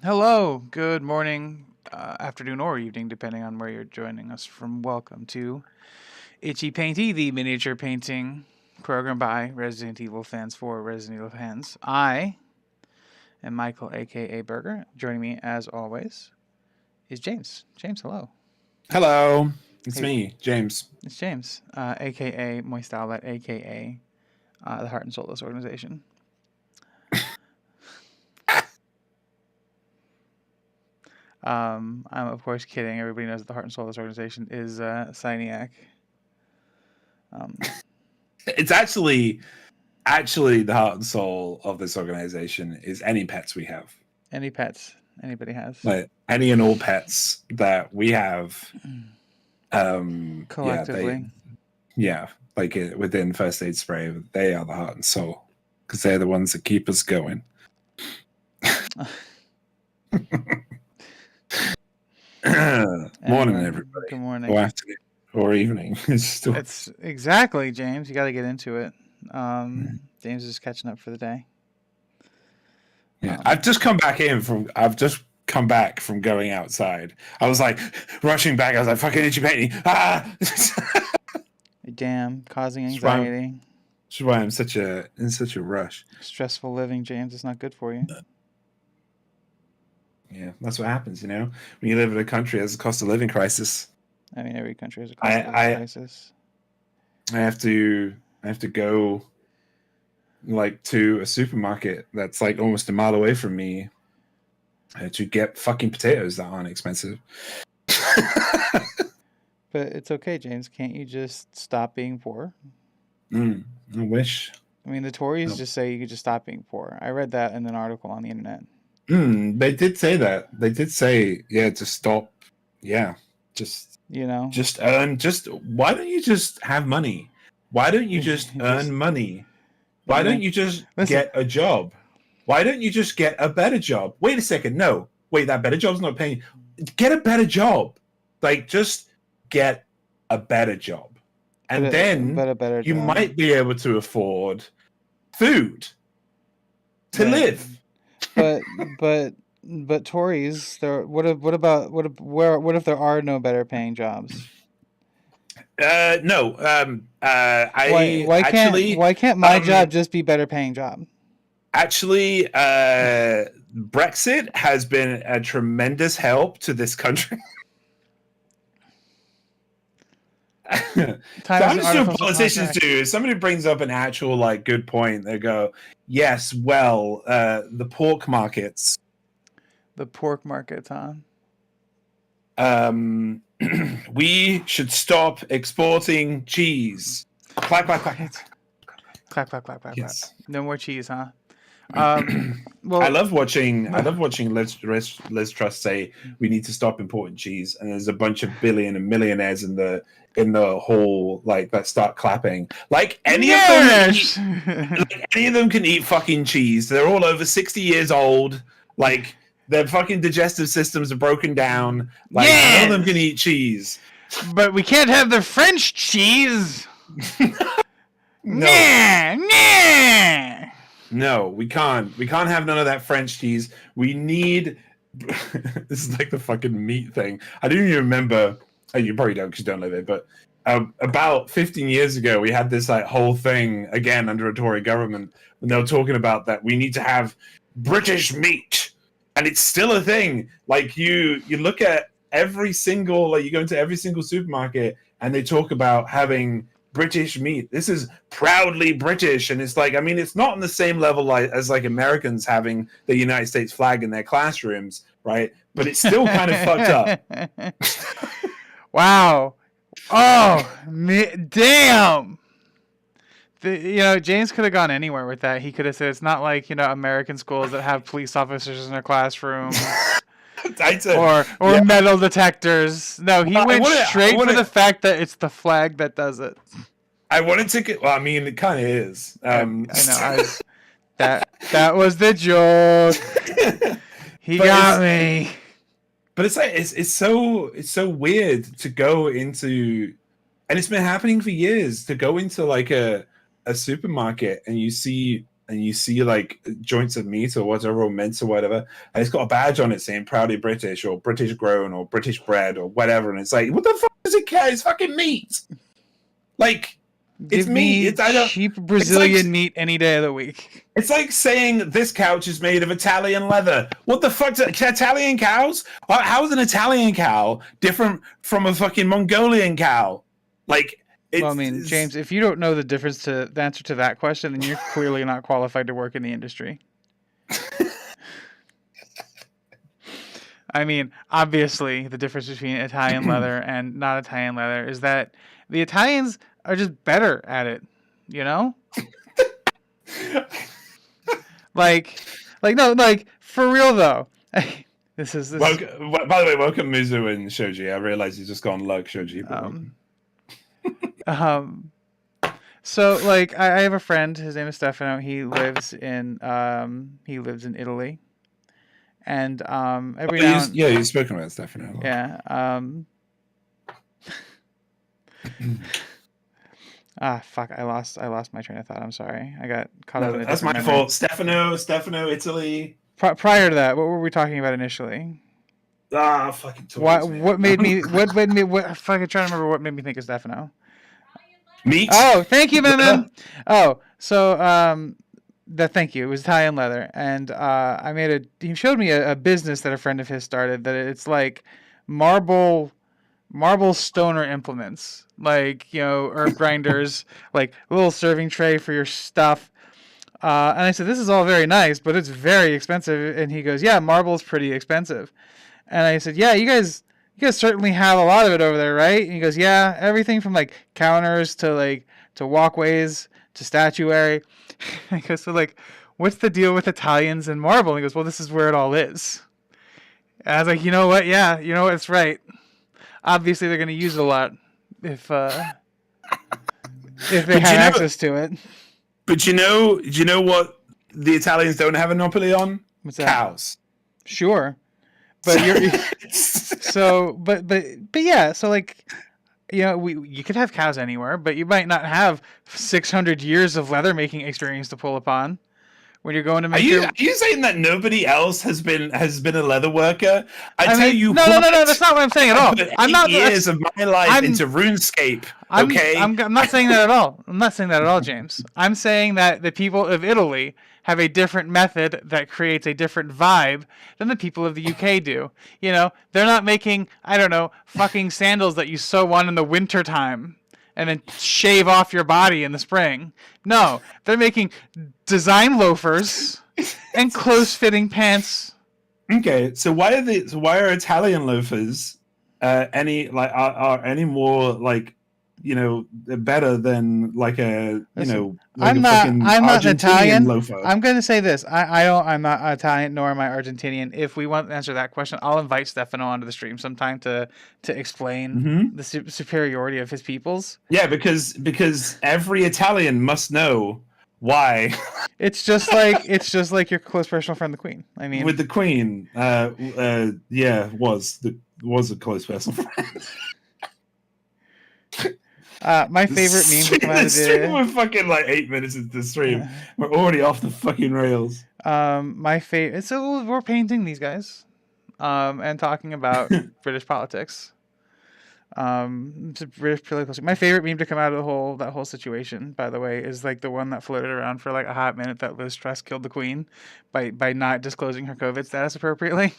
Hello, good morning, afternoon, or evening, depending on where you're joining us from. Welcome to Itchy Painty, the miniature painting program by Resident Evil fans for Resident Evil fans. I am Michael, aka Burger. Joining me, as always, is James. James, hello. Hello, it's Hey, me, James. it's James, aka Moist Outlet, aka the Heart and Soulless organization. I'm of course kidding. Everybody knows that the Heart and Soulless organization is Cyniac. Um, It's actually the heart and soul of this organization is any pets we have, any pets anybody has. like any and all pets that we have. Yeah, Collectively. like within First Aid Spray, they are the heart and soul because they're the ones that keep us going. Morning, everybody. Good morning. Or afternoon, or evening. It's exactly, James. You got to get into it. James is catching up for the day. Yeah, I've just come back from going outside. I was like rushing back. I was like, "Fucking itchy painting!" Ah! Damn, causing anxiety. That's why I'm in such a rush. Stressful living, James. It's not good for you. Yeah, that's what happens, when you live in a country that has a cost of living crisis. I mean, every country has a cost of living crisis. I have to go like to a supermarket that's like almost a mile away from me to get fucking potatoes that aren't expensive. But it's okay, James. Can't you just stop being poor? I wish. I mean, the Tories just say you could just stop being poor. I read that in an article on the internet. They did say that. They did say, to stop. Yeah, just earn. Why don't you just have money? Why don't you just earn money? Why don't you just get a job? Why don't you just get a better job? Wait a second. No, wait, that better job's not paying. Get a better job. Like, just get a better job. And then you might be able to afford food to live. But Tories, what if there are no better paying jobs? No. Why can't my job just be better paying job? Actually, Brexit has been a tremendous help to this country. So I'm just doing politicians too. If somebody brings up an actual good point, they go, "Yes, well, the pork markets." The pork markets, huh? We should stop exporting cheese. Clack, clack, clack. Clack, clack, clack, clack, yes. clack. No more cheese, huh? Well, I love watching Liz Truss say we need to stop importing cheese, and there's a bunch of billion and millionaires in the hall that start clapping. Like any of them can eat fucking cheese. They're all over 60 years old. Like their fucking digestive systems are broken down. Like none of them can eat cheese. But we can't have the French cheese. No. No, we can't. We can't have none of that French cheese. We need. This is like the fucking meat thing. I don't even remember. Oh, you probably don't because you don't live it. But about 15 years ago, we had this whole thing again under a Tory government, when they were talking about that we need to have British meat, and it's still a thing. Like you look at every single you go into every single supermarket, and they talk about having British meat. This is proudly British, and it's it's not on the same level as Americans having the United States flag in their classrooms, right? But it's still kind of fucked up. Wow. Oh, damn. James could have gone anywhere with that. He could have said it's not like American schools that have police officers in their classrooms. Or metal detectors. No, he went straight for the fact that it's the flag that does it. I wanted to get. Well, I mean, it kind of is. I know. That was the joke. He got me. But it's so weird to go into, and it's been happening for years. To go into a supermarket and you see and you see like joints of meat or whatever, or mince or whatever, and it's got a badge on it saying proudly British or British grown or British bred or whatever, and it's like, what the fuck does it care? It's fucking meat. Like, it's Give me meat. I don't. cheap Brazilian like, meat any day of the week. It's like saying this couch is made of Italian leather. What the fuck? Italian cows? How is an Italian cow different from a fucking Mongolian cow? Like, Well, I mean, James, if you don't know the difference to the answer to that question, then you're clearly not qualified to work in the industry. I mean, obviously, the difference between Italian leather and not Italian leather is that the Italians are just better at it, you know? like no, like for real though. This is by the way, welcome Mizu and Shoji. I realize you just gone lug Shoji. So like I have a friend, his name is Stefano. He lives in Italy. And every now and, you've spoken about Stefano. Yeah. Fuck! I lost my train of thought. I'm sorry. I got caught up in a That's my memory. fault. Stefano, Italy. Prior to that, what were we talking about initially? Fucking toys, what made me? What made me? What? Fucking trying to remember what made me think of Stefano. Meat. Oh, thank you, man. Oh, so thank you. It was Italian leather, and he showed me a business that a friend of his started. That it's like marble stoner implements, like, you know, herb grinders, like a little serving tray for your stuff. And I said, this is all very nice, but it's very expensive. And he goes, yeah, marble's pretty expensive. And I said, yeah, you guys certainly have a lot of it over there, right? And he goes, yeah, everything from like counters to walkways to statuary. I go, so like, what's the deal with Italians and marble? And he goes, well, this is where it all is. And I was like, you know what? Yeah, you know what? It's right. Obviously, they're going to use it a lot if they have access to it. But you know what the Italians don't have a monopoly on? What's that? Cows. Sure, but but yeah. So like, you know, you could have cows anywhere, but you might not have 600 years of leather making experience to pull upon. When you're going to make are you saying that nobody else has been a leather worker? No, that's not what I'm saying at all. I'm not years of my life into RuneScape. Okay, I'm not saying that at all. I'm not saying that at all, James. I'm saying that the people of Italy have a different method that creates a different vibe than the people of the UK do. You know, they're not making, I don't know, fucking sandals that you sew on in the winter time and then shave off your body in the spring. No, they're making design loafers and close-fitting pants. Okay, so why are Italian loafers any more like, you know, better than like a I'm not Italian loafer? I'm going to say this. I'm not Italian, nor am I Argentinian. If we want to answer that question, I'll invite Stefano onto the stream sometime to explain the superiority of his peoples. Yeah, because every Italian must know why. It's just like your close personal friend, the Queen. I mean, with the Queen, was a close personal friend. My favorite meme to come out of we're fucking like 8 minutes into the stream. We're already off the fucking rails. My favorite. So we're painting these guys, and talking about British politics. British politics. My favorite meme to come out of that whole situation, by the way, is like the one that floated around for like a hot minute that Liz Truss killed the Queen by not disclosing her COVID status appropriately.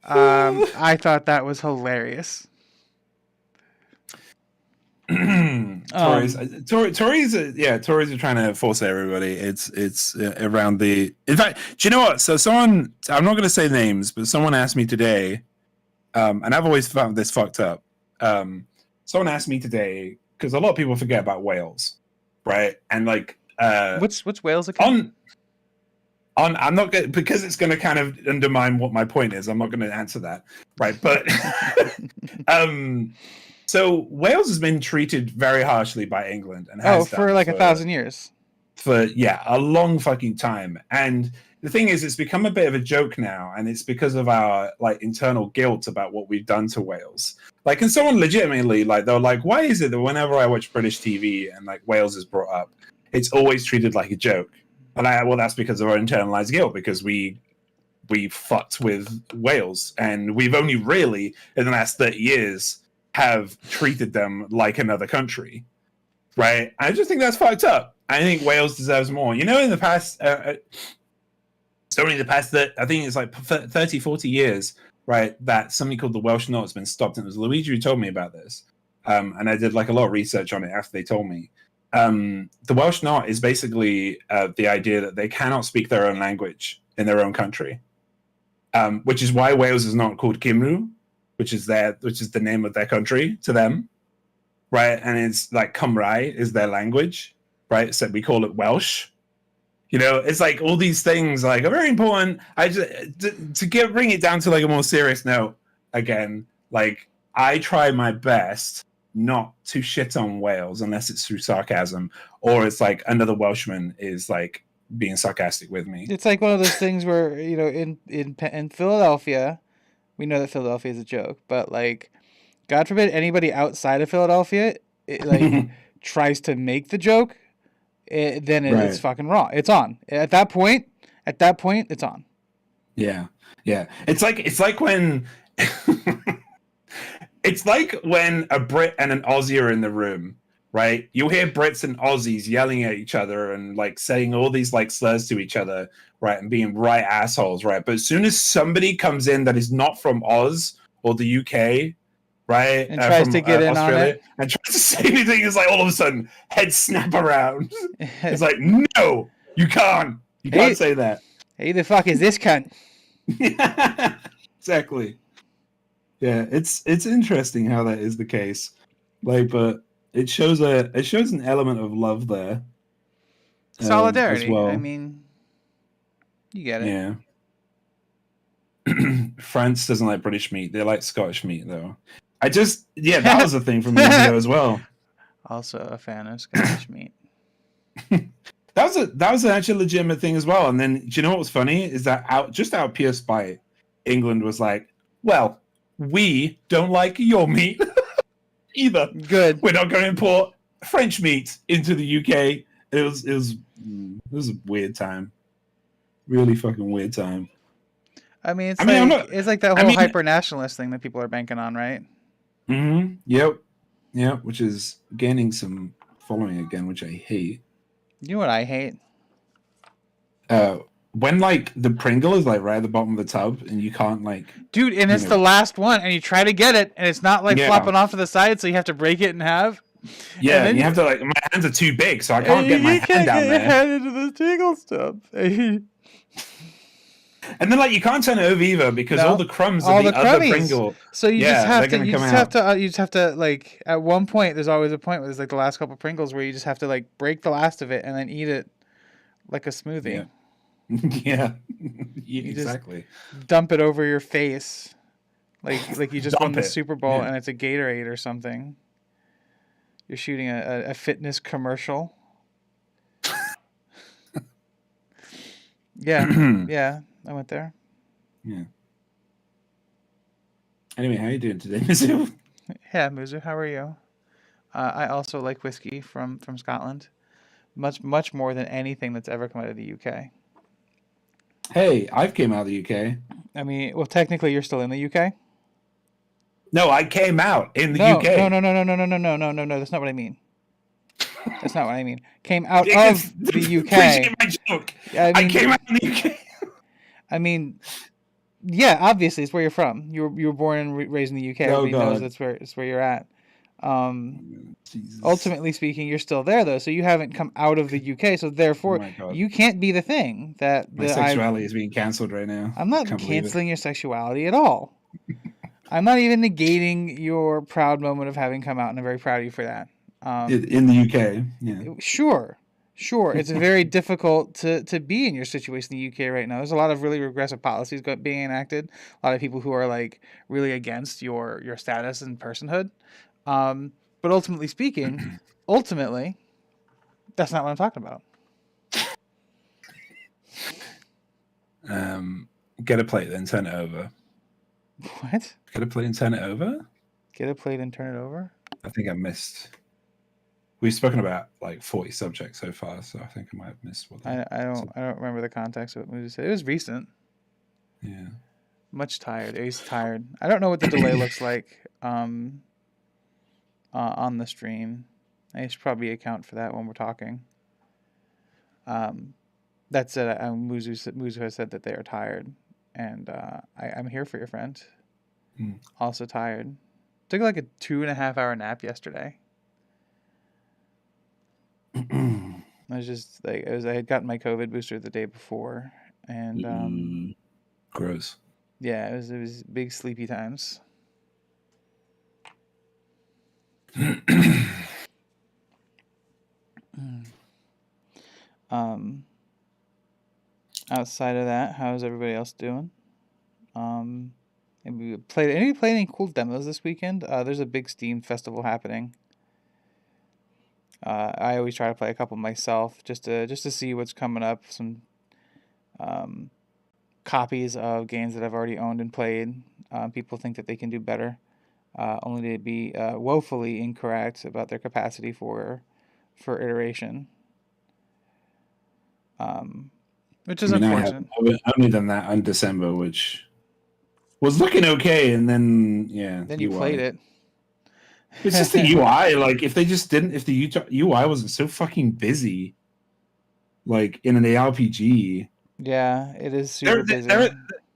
I thought that was hilarious. Tories are trying to force everybody. It's around the. In fact, do you know what? So someone, I'm not going to say names, but someone asked me today, and I've always found this fucked up. Someone asked me today because a lot of people forget about Wales, right? And like, what's Wales again? I'm not going because it's going to kind of undermine what my point is. I'm not going to answer that, right? But so Wales has been treated very harshly by England and has for like 1,000 years. For a long fucking time. And the thing is, it's become a bit of a joke now, and it's because of our like internal guilt about what we've done to Wales. Like, and someone legitimately, like, they're like, why is it that whenever I watch British TV and like Wales is brought up, it's always treated like a joke? And well, that's because of our internalized guilt, because we fucked with Wales, and we've only really in the last 30 years have treated them like another country, right? I just think that's fucked up. I think Wales deserves more. You know, in the past, it's only the past that I think it's like 30, 40 years, right, that something called the Welsh Knot has been stopped. And it was Luigi who told me about this. And I did like a lot of research on it after they told me. The Welsh Knot is basically the idea that they cannot speak their own language in their own country, which is why Wales is not called Cymru, which is the name of their country to them, right? And it's like Cymraeg is their language, right? So we call it Welsh. You know, it's like all these things like are very important. I just bring it down to like a more serious note again. Like, I try my best not to shit on Wales unless it's through sarcasm, or it's like another Welshman is like being sarcastic with me. It's like one of those things where, you know, in Philadelphia, we know that Philadelphia is a joke, but like, God forbid anybody outside of Philadelphia tries to make the joke. Then it's fucking wrong. It's on at that point. It's on. Yeah. It's like when it's like when a Brit and an Aussie are in the room, right? You'll hear Brits and Aussies yelling at each other and like saying all these like slurs to each other, right? And being right assholes, right? But as soon as somebody comes in that is not from Oz or the UK, right, and tries to get in Australia, on it, and tries to say anything, is like all of a sudden heads snap around. It's like, no, you can't say that. Hey, the fuck is this cunt? Exactly. Yeah, it's interesting how that is the case. Like, but it shows an element of love there. Solidarity. As well. I mean, you get it. Yeah. France doesn't like British meat. They like Scottish meat, though. That was a thing from years ago as well. Also a fan of Scottish meat. That was actually a legitimate thing as well. And then, do you know what was funny? Is that out of pure spite, England was like, well, we don't like your meat either. Good. We're not going to import French meat into the UK. It was a weird time. Really fucking weird time. I mean, it's like that whole hyper nationalist thing that people are banking on, right? Mm-hmm. Yep. Which is gaining some following again, which I hate. You know what I hate? When like the Pringle is like right at the bottom of the tub and you can't like, dude, and it's the last one, and you try to get it, and it's not like flopping off to the side, so you have to break it in half. Yeah, and you have to like, my hands are too big, so I can't get my hand down there. Your hand into the tingle stub. And then like you can't turn it over either because all the crumbs of the other Pringle. So you just have to like at one point. There's always a point where there's like the last couple Pringles where you just have to like break the last of it and then eat it like a smoothie. Yeah, exactly. Just dump it over your face, like you just won the Super Bowl and it's a Gatorade or something. You're shooting a fitness commercial. Yeah. I went there. Yeah. Anyway, how you doing today, Mizu? Yeah, Mizu, how are you? I also like whiskey from Scotland, much more than anything that's ever come out of the UK. Hey, I've came out of the UK. I mean, well, technically, you're still in the UK. No, I came out in the UK. No. That's not what I mean. That's not what I mean. Came out of the UK. Appreciate my joke. I came out in the UK. I mean, yeah, obviously it's where you're from. You were born and raised in the UK. Everybody knows it's where you're at. Ultimately speaking, you're still there though, so you haven't come out of the UK. So therefore, you can't be the thing that my sexuality is being cancelled right now. I'm not canceling your sexuality at all. I'm not even negating your proud moment of having come out, and I'm very proud of you for that. In the UK, yeah. Sure. It's very difficult to be in your situation in the UK right now. There's a lot of really regressive policies being enacted. A lot of people who are like really against your status and personhood. But ultimately speaking, that's not what I'm talking about. Get a plate, then turn it over. What? Get a plate and turn it over? Get a plate and turn it over? I think I missed. We've spoken about like 40 subjects so far, so I think I might have missed what I don't remember the context of what Muzu said. It was recent. Yeah. Much tired. He's tired. I don't know what the delay looks like on the stream. I should probably account for that when we're talking. That said, Muzu has said that they are tired, and I'm here for your friend. Also tired. Took like a 2.5 hour nap yesterday. I was just like, I had gotten my COVID booster the day before, and gross. Yeah, it was big sleepy times. Outside of that, how's everybody else doing? Anybody played any cool demos this weekend? There's a big Steam festival happening. I always try to play a couple myself just to see what's coming up. Some copies of games that I've already owned and played. People think that they can do better, only to be woefully incorrect about their capacity for iteration. Which is unfortunate. I've only done that on December, which was looking okay, and then Then you played it. It's just the UI. Like if the UI wasn't so fucking busy, like in an ARPG. Yeah, it is super busy. There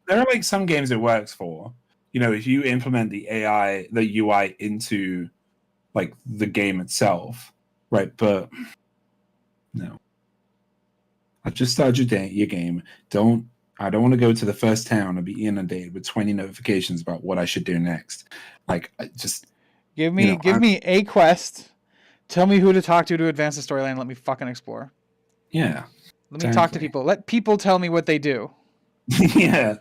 are like some games it works for. If you implement the UI into like the game itself, right? But no. I've just started your game. I don't want to go to the first town and be inundated with 20 notifications about what I should do next. Like, just give me a quest. Tell me who to talk to advance the storyline. Let me fucking explore. Yeah. Let me talk to people. Let people tell me what they do. Yeah.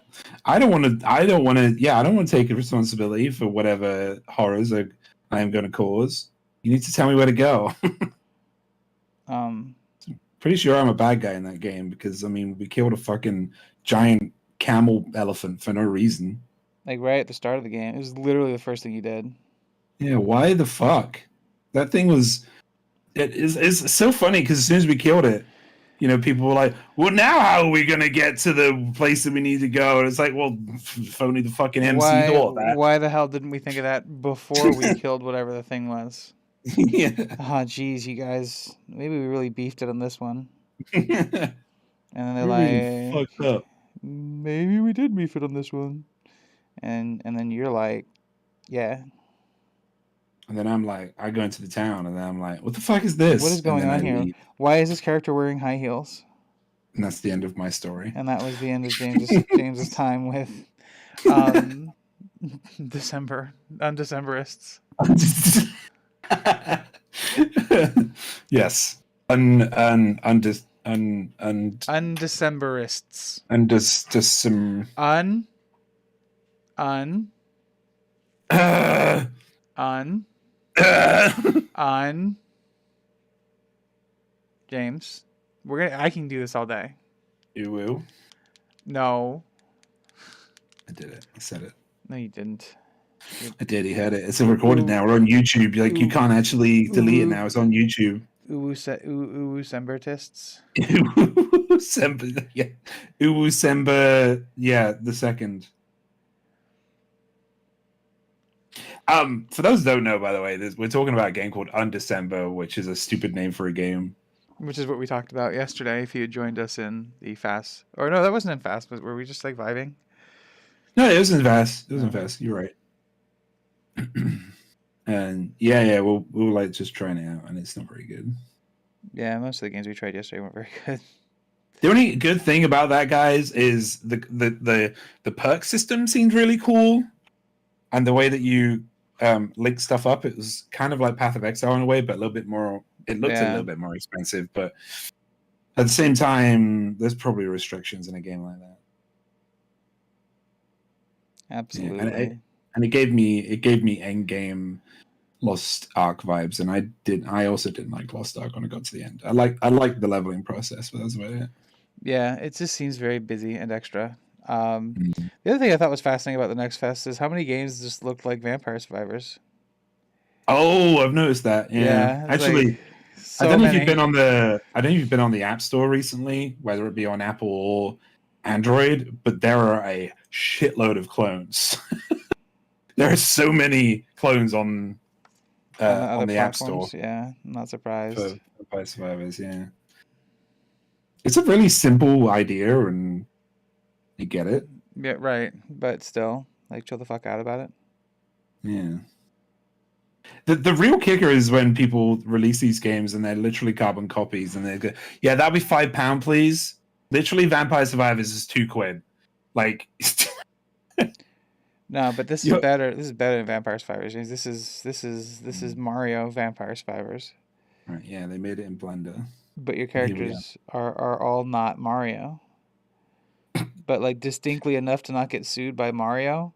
I don't want to take responsibility for whatever horrors I am going to cause. You need to tell me where to go. Pretty sure I'm a bad guy in that game because, we killed a fucking giant camel elephant for no reason. Like right at the start of the game. It was literally the first thing you did. Yeah, why the fuck? That thing was... It's so funny because as soon as we killed it, people were like, well, now how are we going to get to the place that we need to go? And it's like, well, if only the fucking MC thought that. Why the hell didn't we think of that before we killed whatever the thing was? Yeah. Oh, geez, you guys. Maybe we really beefed it on this one. And then they're like, fucked up. Maybe we did beef it on this one. And then you're like, yeah. And then I'm like, I go into the town, and then I'm like, what the fuck is this? What is going on here? Leave. Why is this character wearing high heels? And that's the end of my story. And that was the end of James's time with Decemberists. Yes. Undecemberists. James, I can do this all day. You will? No. I did it. I said it. No, you didn't. I did. He heard it. It's recorded now. We're on YouTube. You can't actually delete it now. It's on YouTube. Sembertists. Sember, yeah. Sember, yeah, the second. For those who don't know, by the way, we're talking about a game called Undecember, which is a stupid name for a game. Which is what we talked about yesterday. If you had joined us in the Fast, or no, that wasn't in Fast. But were we just like vibing? No, it was in Fast. It was in Fast. You're right. And we'll like just trying it out, and it's not very good. Yeah, most of the games we tried yesterday weren't very good. The only good thing about that, guys, is the perk system seemed really cool, and the way that you link stuff up. It was kind of like Path of Exile in a way, but a little bit more. It looked a little bit more expensive, but at the same time, there's probably restrictions in a game like that. Absolutely. Yeah, and it gave me end game Lost Ark vibes, and I also didn't like Lost Ark when I got to the end. I like the leveling process, but that's about it. Yeah, it just seems very busy and extra. Mm. The other thing I thought was fascinating about the next fest is how many games just looked like Vampire Survivors. Oh, I've noticed that. Yeah, Yeah, it's like actually, I so don't know if you've been many. on the I don't know if you've been on the App Store recently, whether it be on Apple or Android, but there are a shitload of clones. There are so many clones On the other on the App Store platforms. Yeah, I'm not surprised. for Vampire Survivors. Yeah, it's a really simple idea, and you get it. Yeah, right. But still, like, chill the fuck out about it. Yeah. The real kicker is when people release these games and they're literally carbon copies, and they go, "Yeah, that'll be £5, please." Literally, Vampire Survivors is £2. Like, No, but this is you better. This is better than Vampire Survivors. This is Mario Vampire Survivors. right, yeah, they made it in Blender. But your And here we are. characters are all not Mario. But like distinctly enough to not get sued by Mario.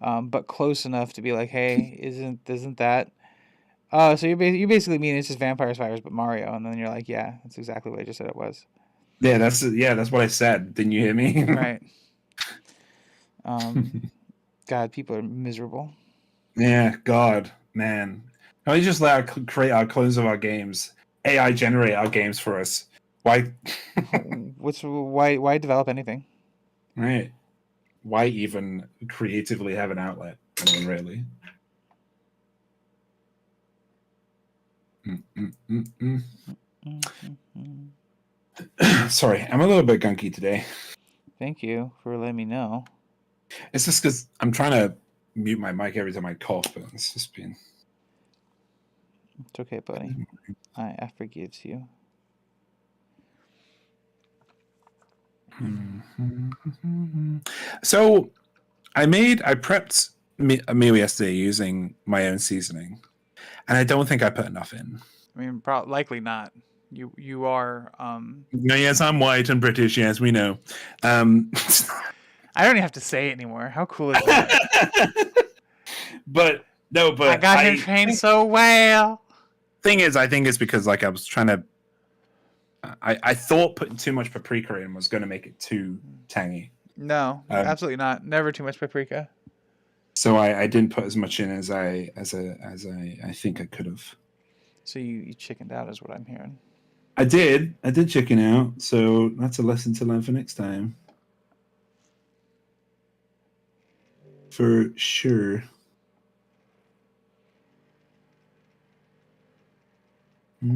But close enough to be like, hey, isn't that? Oh, so you basically mean it's just Vampire Survivors but Mario, and then you're like, yeah, that's exactly what I just said it was. That's what I said. Didn't you hear me? Right. Um, God, people are miserable. Yeah, God, man. Can we just create our clones of our games? AI generate our games for us. Why? Why develop anything? Right. Why even creatively have an outlet? I mean, really. Mm. Sorry, I'm a little bit gunky today. Thank you for letting me know. It's just because I'm trying to mute my mic every time I cough, but it's just been. It's okay, buddy. I forgives you. So I prepped a meal yesterday using my own seasoning, and I don't think I put enough in. I mean, likely not. You are. No, yes, I'm white and British. Yes, we know. I don't even have to say it anymore. How cool is that? But no, I but got him trained so well. Thing is, I think it's because like I was trying to. I thought putting too much paprika in was going to make it too tangy. No, absolutely not. Never too much paprika. So I didn't put as much in as I think I could have. So you chickened out, is what I'm hearing. I did chicken out. So that's a lesson to learn for next time. For sure. Have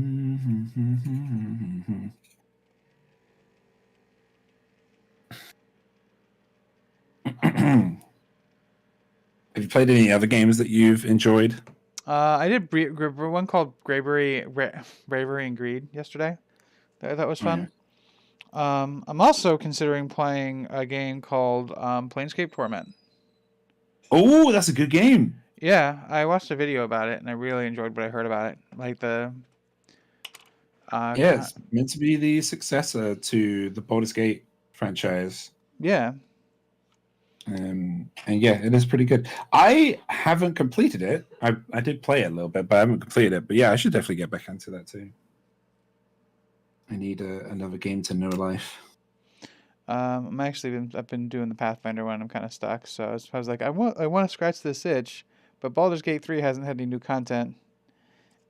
you played any other games that you've enjoyed? I did one called Bravery and Greed yesterday. That was fun. I'm also considering playing a game called Planescape Torment. Oh, that's a good game. Yeah, I watched a video about it and I really enjoyed what I heard about it. Like the yeah, it's meant to be the successor to the Baldur's Gate franchise. Yeah. And yeah, it is pretty good. I haven't completed it. I did play it a little bit, but I haven't completed it. But yeah, I should definitely get back into that too. I need another game to know life. I've been doing the Pathfinder one. I'm kind of stuck, so I was like, I want to scratch this itch, but Baldur's Gate 3 hasn't had any new content,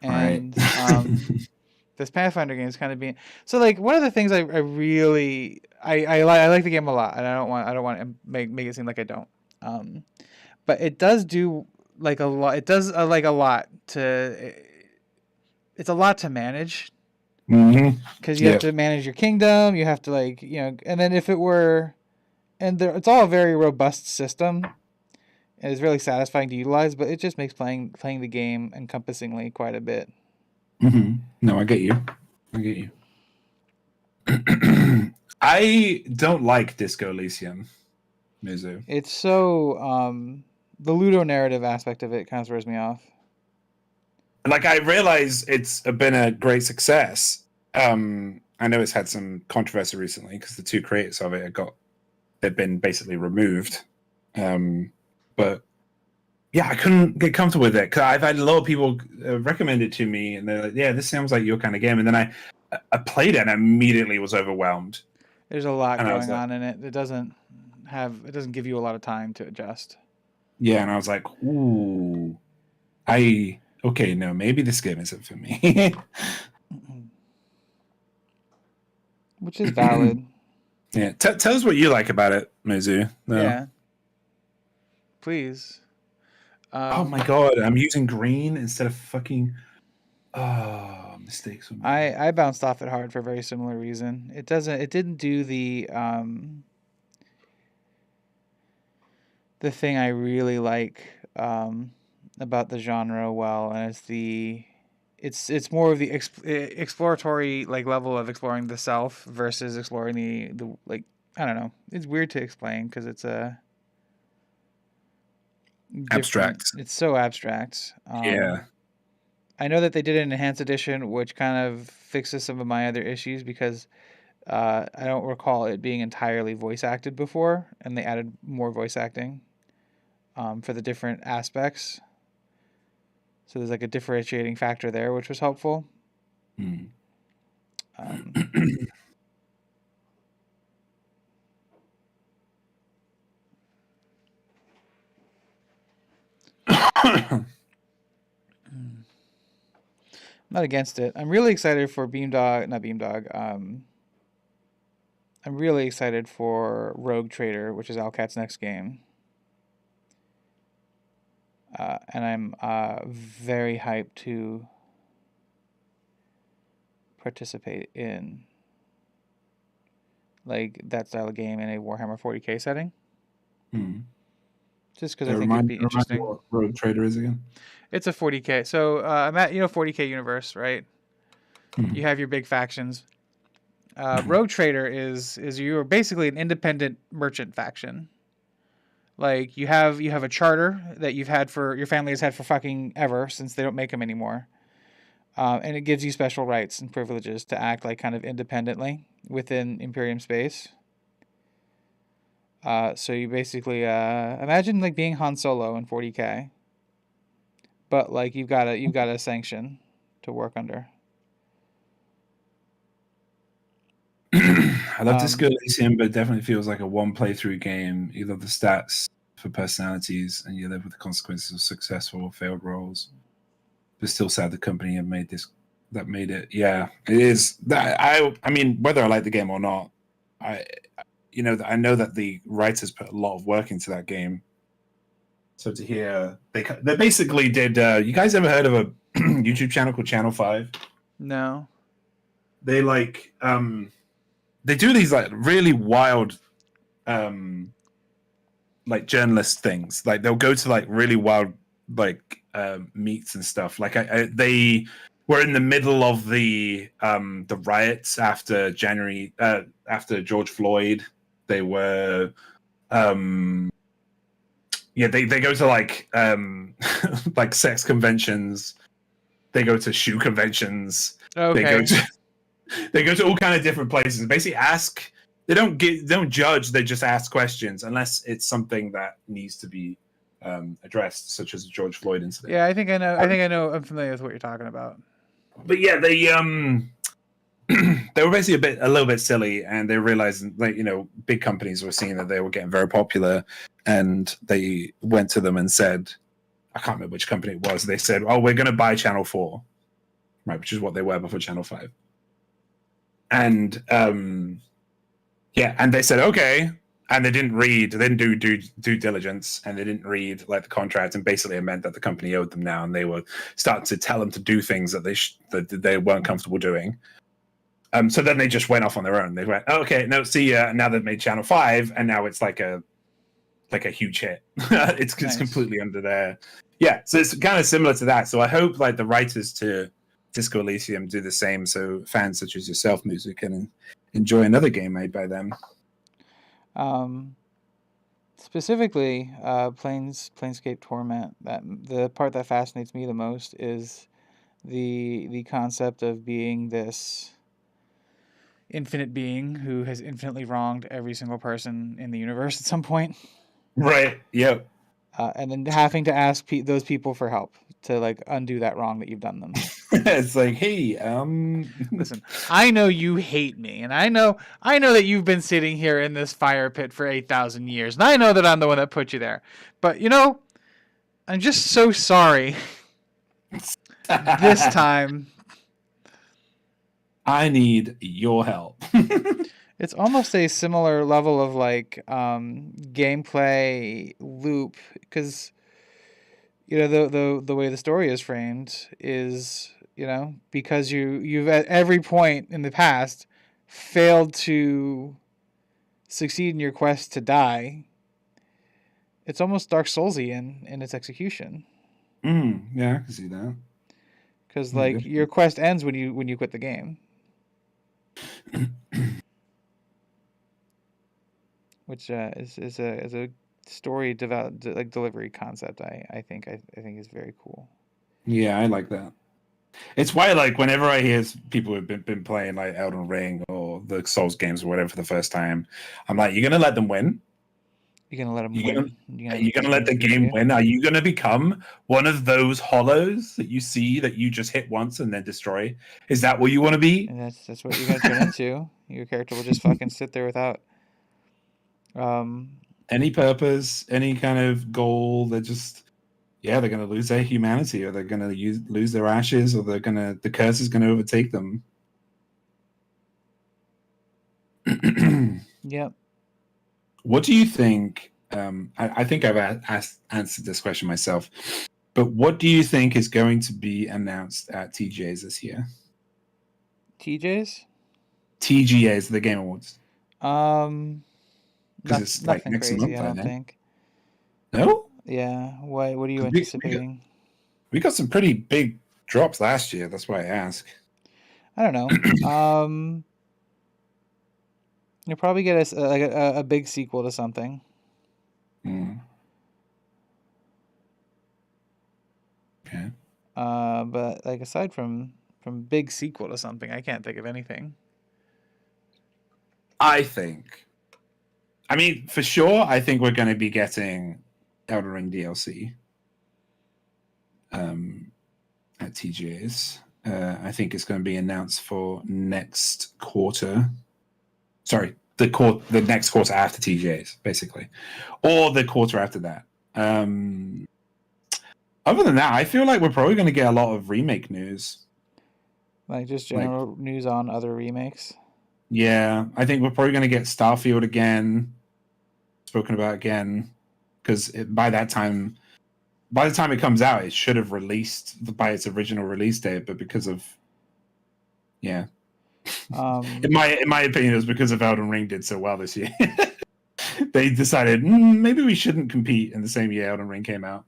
and this Pathfinder game is kind of being so like one of the things I really I like the game a lot, and I don't want to make it seem like I don't, but it does do like a lot. It does like a lot to. It's a lot to manage. Because you have to manage your kingdom, you have to and then if it were, it's all a very robust system, and it's really satisfying to utilize. But it just makes playing the game encompassingly quite a bit. No, I get you. I don't like Disco Elysium, Mizu. It's so the Ludo narrative aspect of it kind of throws me off. Like I realize it's been a great success. I know it's had some controversy recently because the two creators of it they've been basically removed. But yeah, I couldn't get comfortable with it because I've had a lot of people recommend it to me, and they're like, "Yeah, this sounds like your kind of game." And then I played it and immediately was overwhelmed. There's a lot And I was going like, on in it. It doesn't give you a lot of time to adjust. yeah, and I was like, ooh, okay, no, maybe this game isn't for me. Which is valid. Yeah, tell us what you like about it, Mizu. No. Yeah, please. Oh my god, I'm using green instead of fucking. Oh, mistakes were made. I bounced off it hard for a very similar reason. It didn't do the thing I really like about the genre well, and it's more of the exploratory like level of exploring the self versus exploring the like, I don't know. It's weird to explain because it's a different. Abstract. It's so abstract. Yeah. I know that they did an enhanced edition, which kind of fixes some of my other issues because I don't recall it being entirely voice acted before, and they added more voice acting for the different aspects. So there's like a differentiating factor there, which was helpful. Hmm. Um, I'm not against it. I'm really excited for Beamdog, not Beamdog. I'm really excited for Rogue Trader, which is Alcat's next game. And I'm very hyped to participate in like that style of game in a Warhammer 40k setting. Just because I think it'd be Remind me interesting. what Road Trader is again. It's a 40k. So I'm at 40k universe, right? Hmm. You have your big factions. Rogue Trader is you're basically an independent merchant faction. Like you have a charter that your family has had for fucking ever since they don't make them anymore, and it gives you special rights and privileges to act like kind of independently within Imperium space. So you basically imagine like being Han Solo in 40k, but like you've got a sanction to work under. I love Disco Elysium, but it definitely feels like a one playthrough game. You love the stats for personalities, and you live with the consequences of successful or failed roles. But still sad the company have made this that made it. Yeah, it is. That I mean, whether I like the game or not, I I know that the writers put a lot of work into that game. So to hear they basically did. You guys ever heard of a YouTube channel called Channel 5? No. They they do these like really wild like journalist things. Like they'll go to like really wild like meets and stuff. Like they were in the middle of the riots after after George Floyd. They were they go to like like sex conventions. They go to shoe conventions. Okay. They go to all kind of different places. Basically, they don't judge. They just ask questions unless it's something that needs to be addressed, such as the George Floyd incident. Yeah, I think I know. I think I know. I'm familiar with what you're talking about. But yeah, they they were basically a little bit silly, and they realized like big companies were seeing that they were getting very popular, and they went to them and said, I can't remember which company it was. They said, "Oh, we're going to buy Channel 4," right, which is what they were before Channel 5. And yeah, and they said okay, and they didn't do due diligence, and they didn't read like the contract, and basically it meant that the company owed them now, and they were starting to tell them to do things that they weren't comfortable doing. So then they just went off on their own. They went, oh, okay, no, see ya. Now they've made Channel 5, and now it's like a huge hit. It's Nice. completely under there. Yeah, so it's kind of similar to that. So I hope like the writers to Disco Elysium do the same, so fans such as yourself, Music, can enjoy another game made by them. Specifically, Planescape Torment. That the part that fascinates me the most is the concept of being this infinite being who has infinitely wronged every single person in the universe at some point. Right. Yep. and then having to ask those people for help to like undo that wrong that you've done them. It's like, hey, Listen, I know you hate me, and I know that you've been sitting here in this fire pit for 8,000 years, and I know that I'm the one that put you there. But I'm just so sorry. This time, I need your help. it's almost a similar level of like gameplay loop because the way the story is framed is because you've at every point in the past failed to succeed in your quest to die. It's almost Dark Soulsian in its execution Yeah, I can see that. because Yeah, like your quest ends when you quit the game, which is a story delivery concept. I think is very cool. yeah, I like that. It's why, like, whenever I hear people who've been playing like Elden Ring or the Souls games or whatever for the first time, I'm like, you're gonna let them win? You're gonna let them You're gonna win. You're are gonna you make this gonna let game the easy for game you. win? Are you gonna become one of those hollows that you see that you just hit once and then destroy? Is that what you want to be? And that's what you're gonna turn into. Your character will just fucking sit there without um Any purpose, any kind of goal? They're just they're gonna lose their humanity, or they're gonna lose their ashes, or the curse is gonna overtake them. yep. What do you think? I think I've answered this question myself, but what do you think is going to be announced at TGA's this year? TJ's? TGA's, the Game Awards, because it's like Nothing next crazy, month, I I don't think. think. No, Yeah. What are you 'cause anticipating? we got some pretty big drops last year. That's why I ask. I don't know. You'll probably get a big sequel to something. Mm. Okay. But like aside from big sequel to something, I can't think of anything. I think. I mean, for sure, I think we're going to be getting Elden Ring DLC at TGA's. I think it's going to be announced for next quarter. Sorry, the next quarter after TGA's, basically, or the quarter after that. Other than that, I feel like we're probably going to get a lot of remake news. Like just Like, general news on other remakes. yeah, I think we're probably going to get Starfield again, spoken about again, because by the time it comes out, it should have released by its original release date, but because of in my opinion, it was because of Elden Ring did so well this year. They decided maybe we shouldn't compete in the same year Elden Ring came out.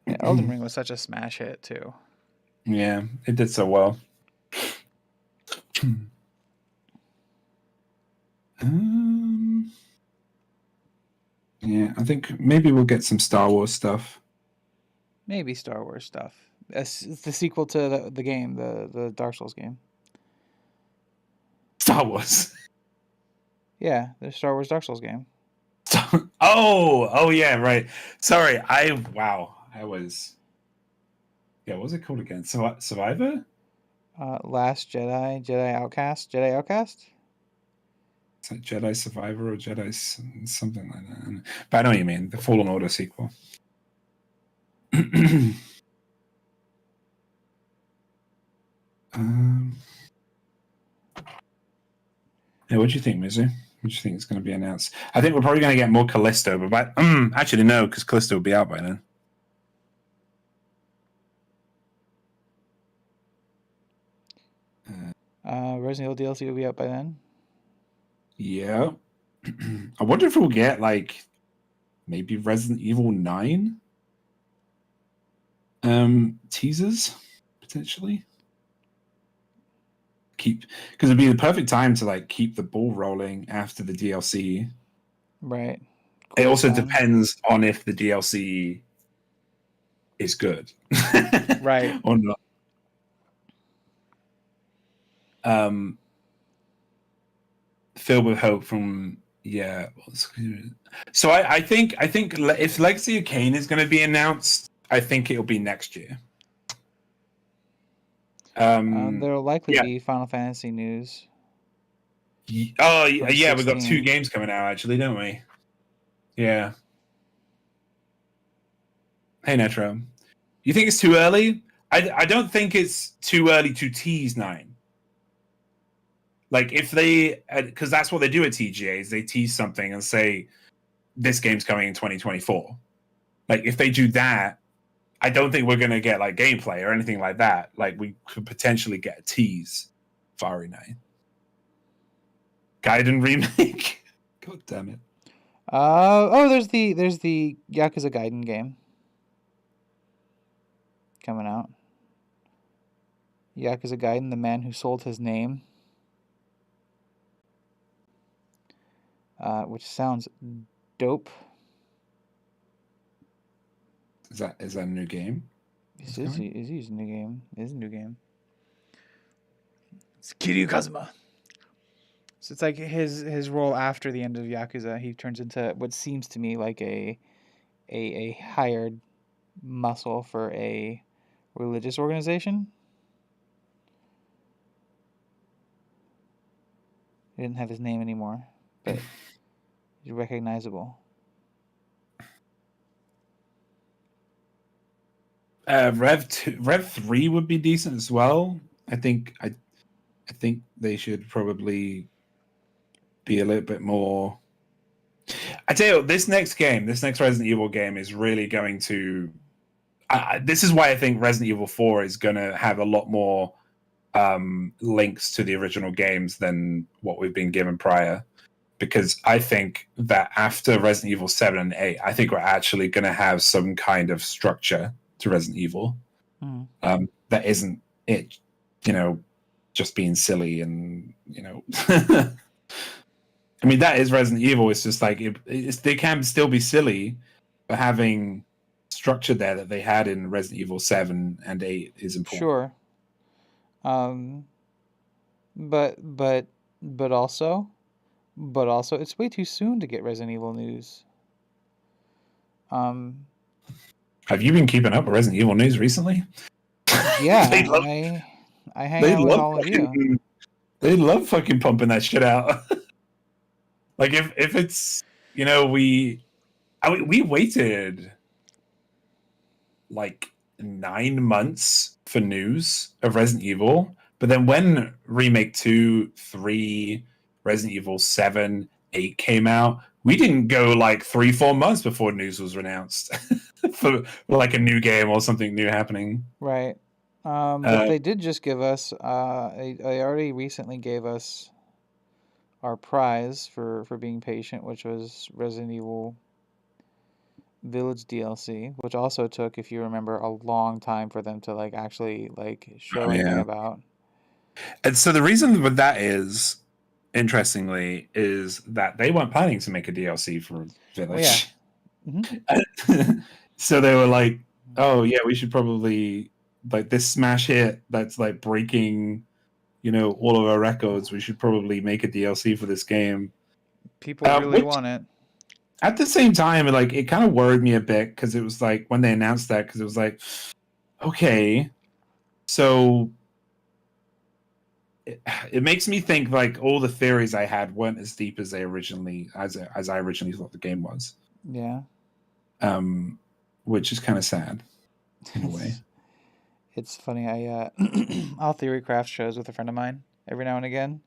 Yeah, Elden Ring was such a smash hit too. Yeah, it did so well. Yeah, I think maybe we'll get some Star Wars stuff. Maybe Star Wars stuff. It's the sequel to the game, the Dark Souls game. Star Wars. Yeah, the Star Wars Dark Souls game. Oh yeah, right. Sorry, I was. Yeah, what was it called again? Survivor? Last Jedi Outcast. It's like Jedi Survivor or Jedi something like that. But I know what you mean. The Fallen Order sequel. Yeah, what do you think, Mizu? What do you think is going to be announced? I think we're probably going to get more Callisto, but actually no, because Callisto will be out by then. Resident Evil DLC will be out by then. Yeah. I wonder if we'll get like maybe Resident Evil 9 teasers potentially. Because it'd be the perfect time to like keep the ball rolling after the DLC. Right. It also depends on if the DLC is good. Right. Or not. Filled with hope from Yeah. So I think if Legacy of Kain is going to be announced, I think it'll be next year. There'll likely Yeah. be Final Fantasy news. Oh yeah, we've got 2 16. games coming out actually, don't we? Yeah. Hey Netro, you think it's too early? I don't think it's too early to tease 9. Like if they, because that's what they do at TGA, is they tease something and say this game's coming in 2024. Like if they do that, I don't think we're gonna get like gameplay or anything like that. Like we could potentially get a tease for RE9. Gaiden remake. God damn it. There's the Yakuza Gaiden game coming out. Yakuza Gaiden, the man who sold his name. Which sounds dope. Is that a new game? Is a new game. It is a new game. It's Kiryu Kazuma. So it's like his role after the end of Yakuza. He turns into what seems to me like a hired muscle for a religious organization. He didn't have his name anymore, but he's recognizable. Rev 3 would be decent as well. I think they should probably be a little bit more. I tell you, this next Resident Evil game is really going to. This is why I think Resident Evil 4 is going to have a lot more links to the original games than what we've been given prior. Because I think that after Resident Evil 7 and 8, I think we're actually going to have some kind of structure to Resident Evil that isn't it, just being silly and, I mean, that is Resident Evil. It's just like they can still be silly, but having structure there that they had in Resident Evil 7 and 8 is important. Sure. But also, it's way too soon to get Resident Evil news. Have you been keeping up with Resident Evil news recently? Yeah, I hang out with all of you. They love fucking pumping that shit out. Like if it's we waited like 9 months for news of Resident Evil, but then when Remake 2, 3, Resident Evil 7, 8 came out, we didn't go like 3-4 months before news was announced for like a new game or something new happening. Right. But they did just give us. They already recently gave us our prize for being patient, which was Resident Evil Village DLC, which also took, if you remember, a long time for them to actually show anything about. And so the reason with that is, interestingly, is that they weren't planning to make a DLC for Village. Oh, yeah. Mm-hmm. So they were like, "Oh yeah, we should probably this smash hit that's breaking, all of our records. We should probably make a DLC for this game." People really want it. At the same time, it kind of worried me a bit because it was when they announced that, because it was okay, so it makes me think all the theories I had weren't as deep as I originally thought the game was. Yeah. Which is kind of sad in a way. It's funny. I'll theory craft shows with a friend of mine every now and again,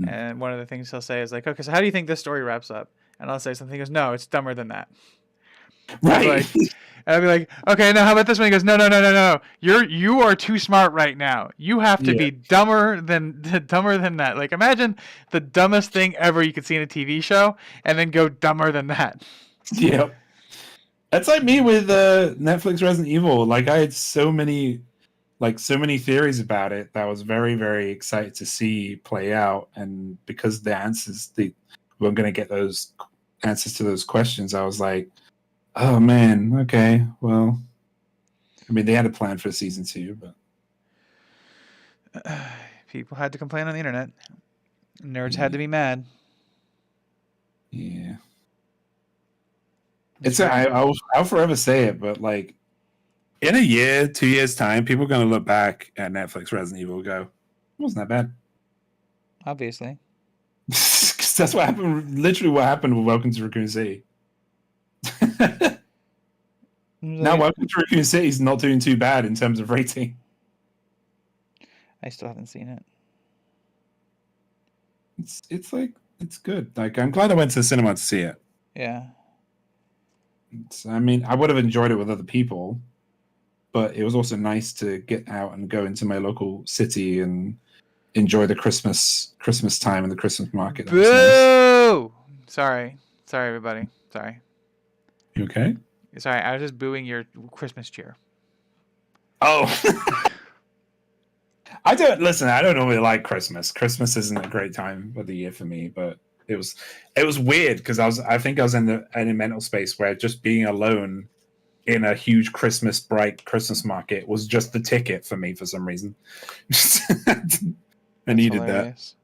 and one of the things he'll say is okay, so how do you think this story wraps up? And I'll say something. He goes, no, it's dumber than that. Right. And I'll be like, okay, now how about this one? He goes, no. You are too smart right now. You have to be dumber than that. Imagine the dumbest thing ever you could see in a TV show, and then go dumber than that. Yep. That's like me with Netflix Resident Evil. I had so many theories about it that I was very, very excited to see play out. And because the answers, we weren't going to get those answers to those questions, I was like, oh man, okay, well, I mean, they had a plan for season 2, but people had to complain on the internet. Nerds had to be mad. Yeah. It's I'll forever say it, but like in a year, 2 years time, people are going to look back at Netflix Resident Evil and go, it wasn't that bad. obviously. Because that's what happened. Literally, what happened with Welcome to Raccoon City. Now, Welcome to Raccoon City is not doing too bad in terms of rating. I still haven't seen it. It's like it's good. Like I'm glad I went to the cinema to see it. Yeah. I mean, I would have enjoyed it with other people, but it was also nice to get out and go into my local city and enjoy the Christmas time and the Christmas market. Boo! Nice. Sorry, everybody. Sorry. You okay? Sorry, I was just booing your Christmas cheer. Oh. I don't normally like Christmas. Christmas isn't a great time of the year for me, but it was weird because I think I was in a mental space where just being alone in a huge bright Christmas market was just the ticket for me for some reason. I needed hilarious.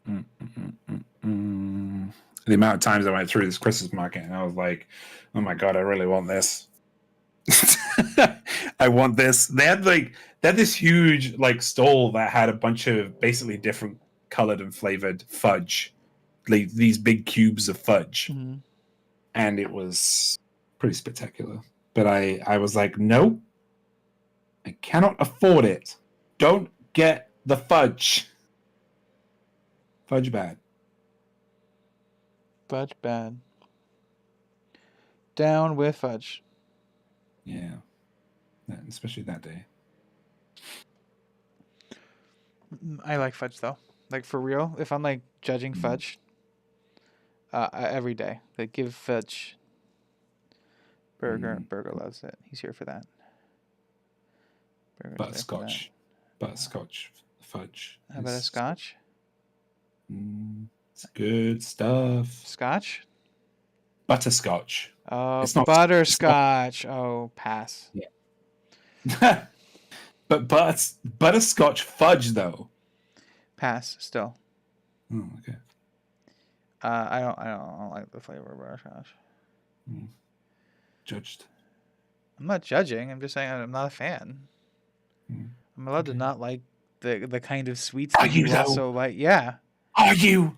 That. The amount of times I went through this Christmas market and I was like, oh my God, I really want this. I want this. They had this huge like stall that had a bunch of basically different colored and flavored fudge, like these big cubes of fudge, and it was pretty spectacular. But I was like, no, I cannot afford it. Don't get the fudge. Fudge bad. Fudge bad. Down with fudge. Yeah. Especially that day. I like fudge though. Like for real, if I'm like judging fudge, every day, like give fudge. Burger loves it. He's here for that. Butterscotch fudge. How about a scotch? It's good stuff. Scotch? Butterscotch. Oh, it's not butterscotch. Oh, pass. Yeah. But butterscotch fudge though. Pass still. Oh, okay. I don't like the flavor of butterscotch. Judged. I'm not judging. I'm just saying I'm not a fan. I'm allowed to not like the kind of sweets that you also like. Yeah. Are you?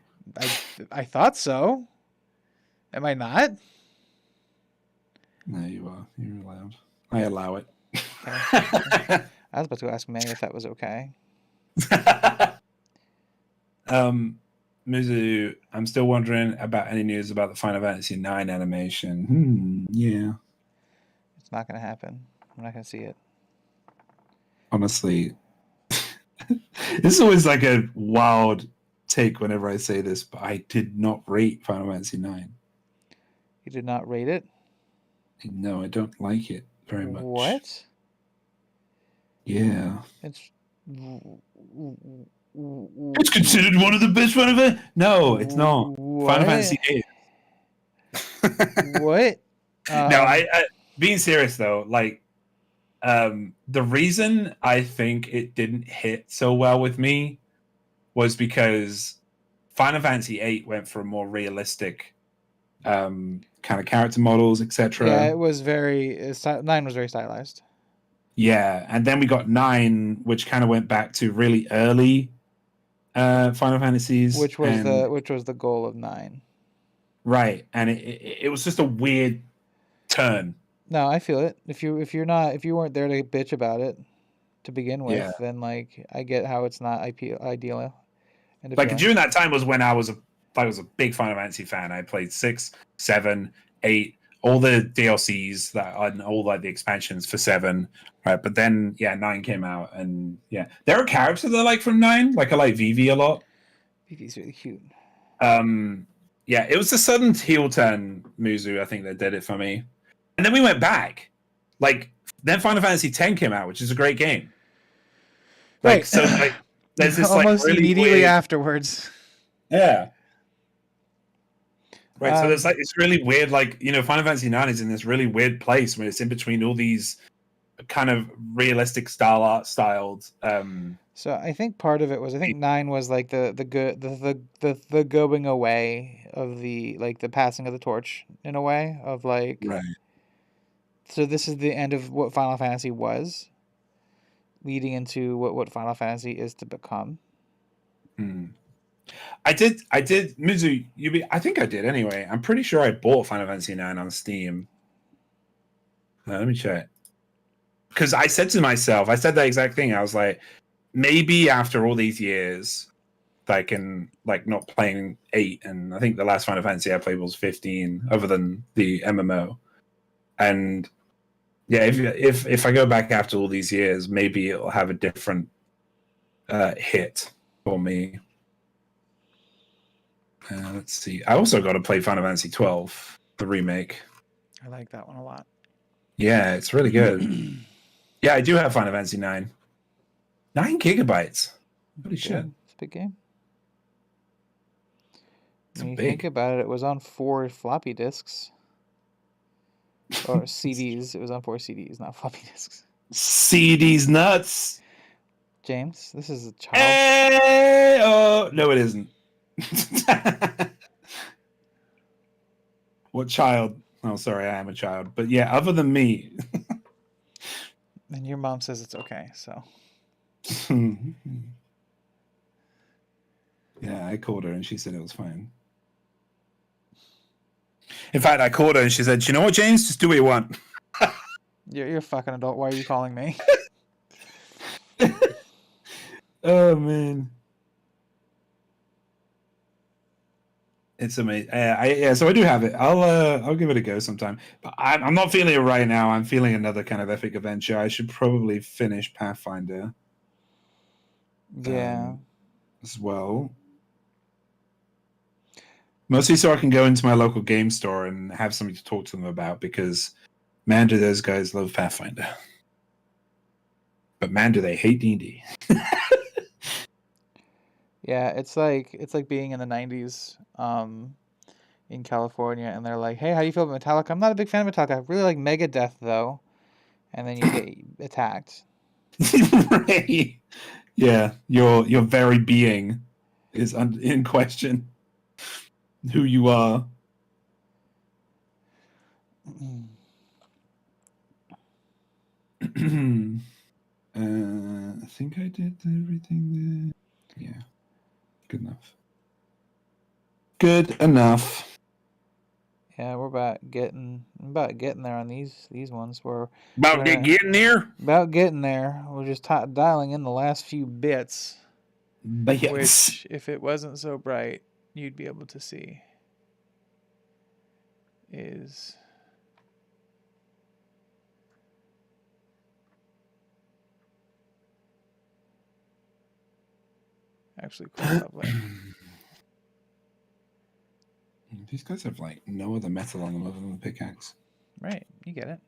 I thought so. Am I not? No, you are. You're allowed. I allow it. Okay. I was about to ask May if that was okay. Mizu, I'm still wondering about any news about the Final Fantasy IX animation. Yeah. It's not going to happen. I'm not going to see it. Honestly, this is always like a wild take whenever I say this, but I did not rate Final Fantasy IX. You did not rate it? No, I don't like it very much. What? Yeah. It's considered one of the best Final Fantasy. No, it's not. What? Final Fantasy 8. What? No, I being serious though, like the reason I think it didn't hit so well with me was because Final Fantasy 8 went for a more realistic kind of character models, etc. Yeah, it was 9 was very stylized. Yeah, and then we got 9, which kind of went back to really early Final Fantasies, which was the goal of 9. Right, and it was just a weird turn. No, I feel it. If you weren't there to bitch about it to begin with, then like I get how it's not ideal. And like during that time was when I was a big Final Fantasy fan. I played 6, 7, 8, all the DLCs and all like the expansions for 7. Right, but then 9 came out, and there are characters that I like from 9. Like I like Vivi a lot. Vivi's really cute. It was the sudden heel turn, Muzu, I think, that did it for me. And then we went back. Like, then Final Fantasy X came out, which is a great game. Like, right. So, like, there's this almost like, really immediately weird... afterwards. Yeah. Right, so there's like it's really weird, like, you know, Final Fantasy IX is in this really weird place when it's in between all these kind of realistic styled So I think part of it was, I think 9 was like the good the going away of the, like, the passing of the torch in a way of like, Right. so this is the end of what Final Fantasy was, leading into what Final Fantasy is to become. I did, Mizu, I think I did anyway. I'm pretty sure I bought Final Fantasy 9 on Steam. Let me check. Because I said to myself, I said that exact thing. I was like, maybe after all these years, I can, like, not playing 8, and I think the last Final Fantasy I played was 15, other than the MMO. And yeah, if I go back after all these years, maybe it'll have a different hit for me. Let's see. I also got to play Final Fantasy 12, the remake. I like that one a lot. Yeah, it's really good. Yeah, I do have Final Fantasy 9. 9 gigabytes. Holy shit. It's a big game. When you big. think about it, it was on 4 floppy disks. Or CDs. It was on 4 CDs, not floppy disks. CDs nuts. James, this is a child. Hey, oh, no, it isn't. What child? Oh, sorry, I am a child. But yeah, other than me. And your mom says it's okay, so. Yeah, I called her and she said it was fine. In fact, I called her and she said, "You know what, James? Just do what you want." You're a fucking adult. Why are you calling me? Oh man, it's amazing. So I do have it. I'll give it a go sometime. But I'm not feeling it right now. I'm feeling another kind of epic adventure. I should probably finish Pathfinder. Yeah. As well. Mostly so I can go into my local game store and have something to talk to them about, because man, do those guys love Pathfinder. But man, do they hate D&D. Yeah, it's like being in the 90s in California, and they're like, "Hey, how do you feel about Metallica?" "I'm not a big fan of Metallica. I really like Megadeth though." And then you get attacked. Right. Yeah, your very being is in question. Who you are. I think I did everything there. Yeah. Good enough. Good enough. Yeah, we're about getting there on these ones. We're getting there. About getting there. We're just dialing in the last few bits. Which, if it wasn't so bright, you'd be able to see. Is actually quite lovely. These guys have like no other metal on them other than the pickaxe. Right, you get it.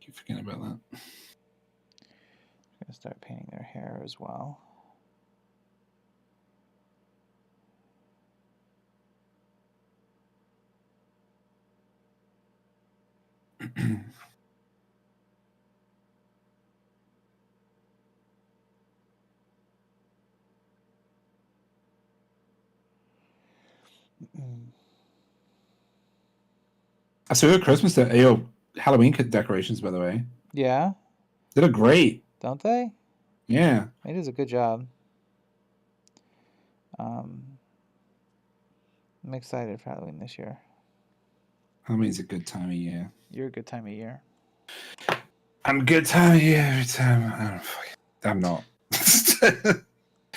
Keep forgetting about that. I'm gonna start painting their hair as well. I saw your Christmas Halloween decorations, by the way. Yeah, they look great, don't they? Yeah, it is a good job. I'm excited for Halloween this year. Halloween's a good time of year. You're a good time of year. I'm a good time of year every time. I'm not.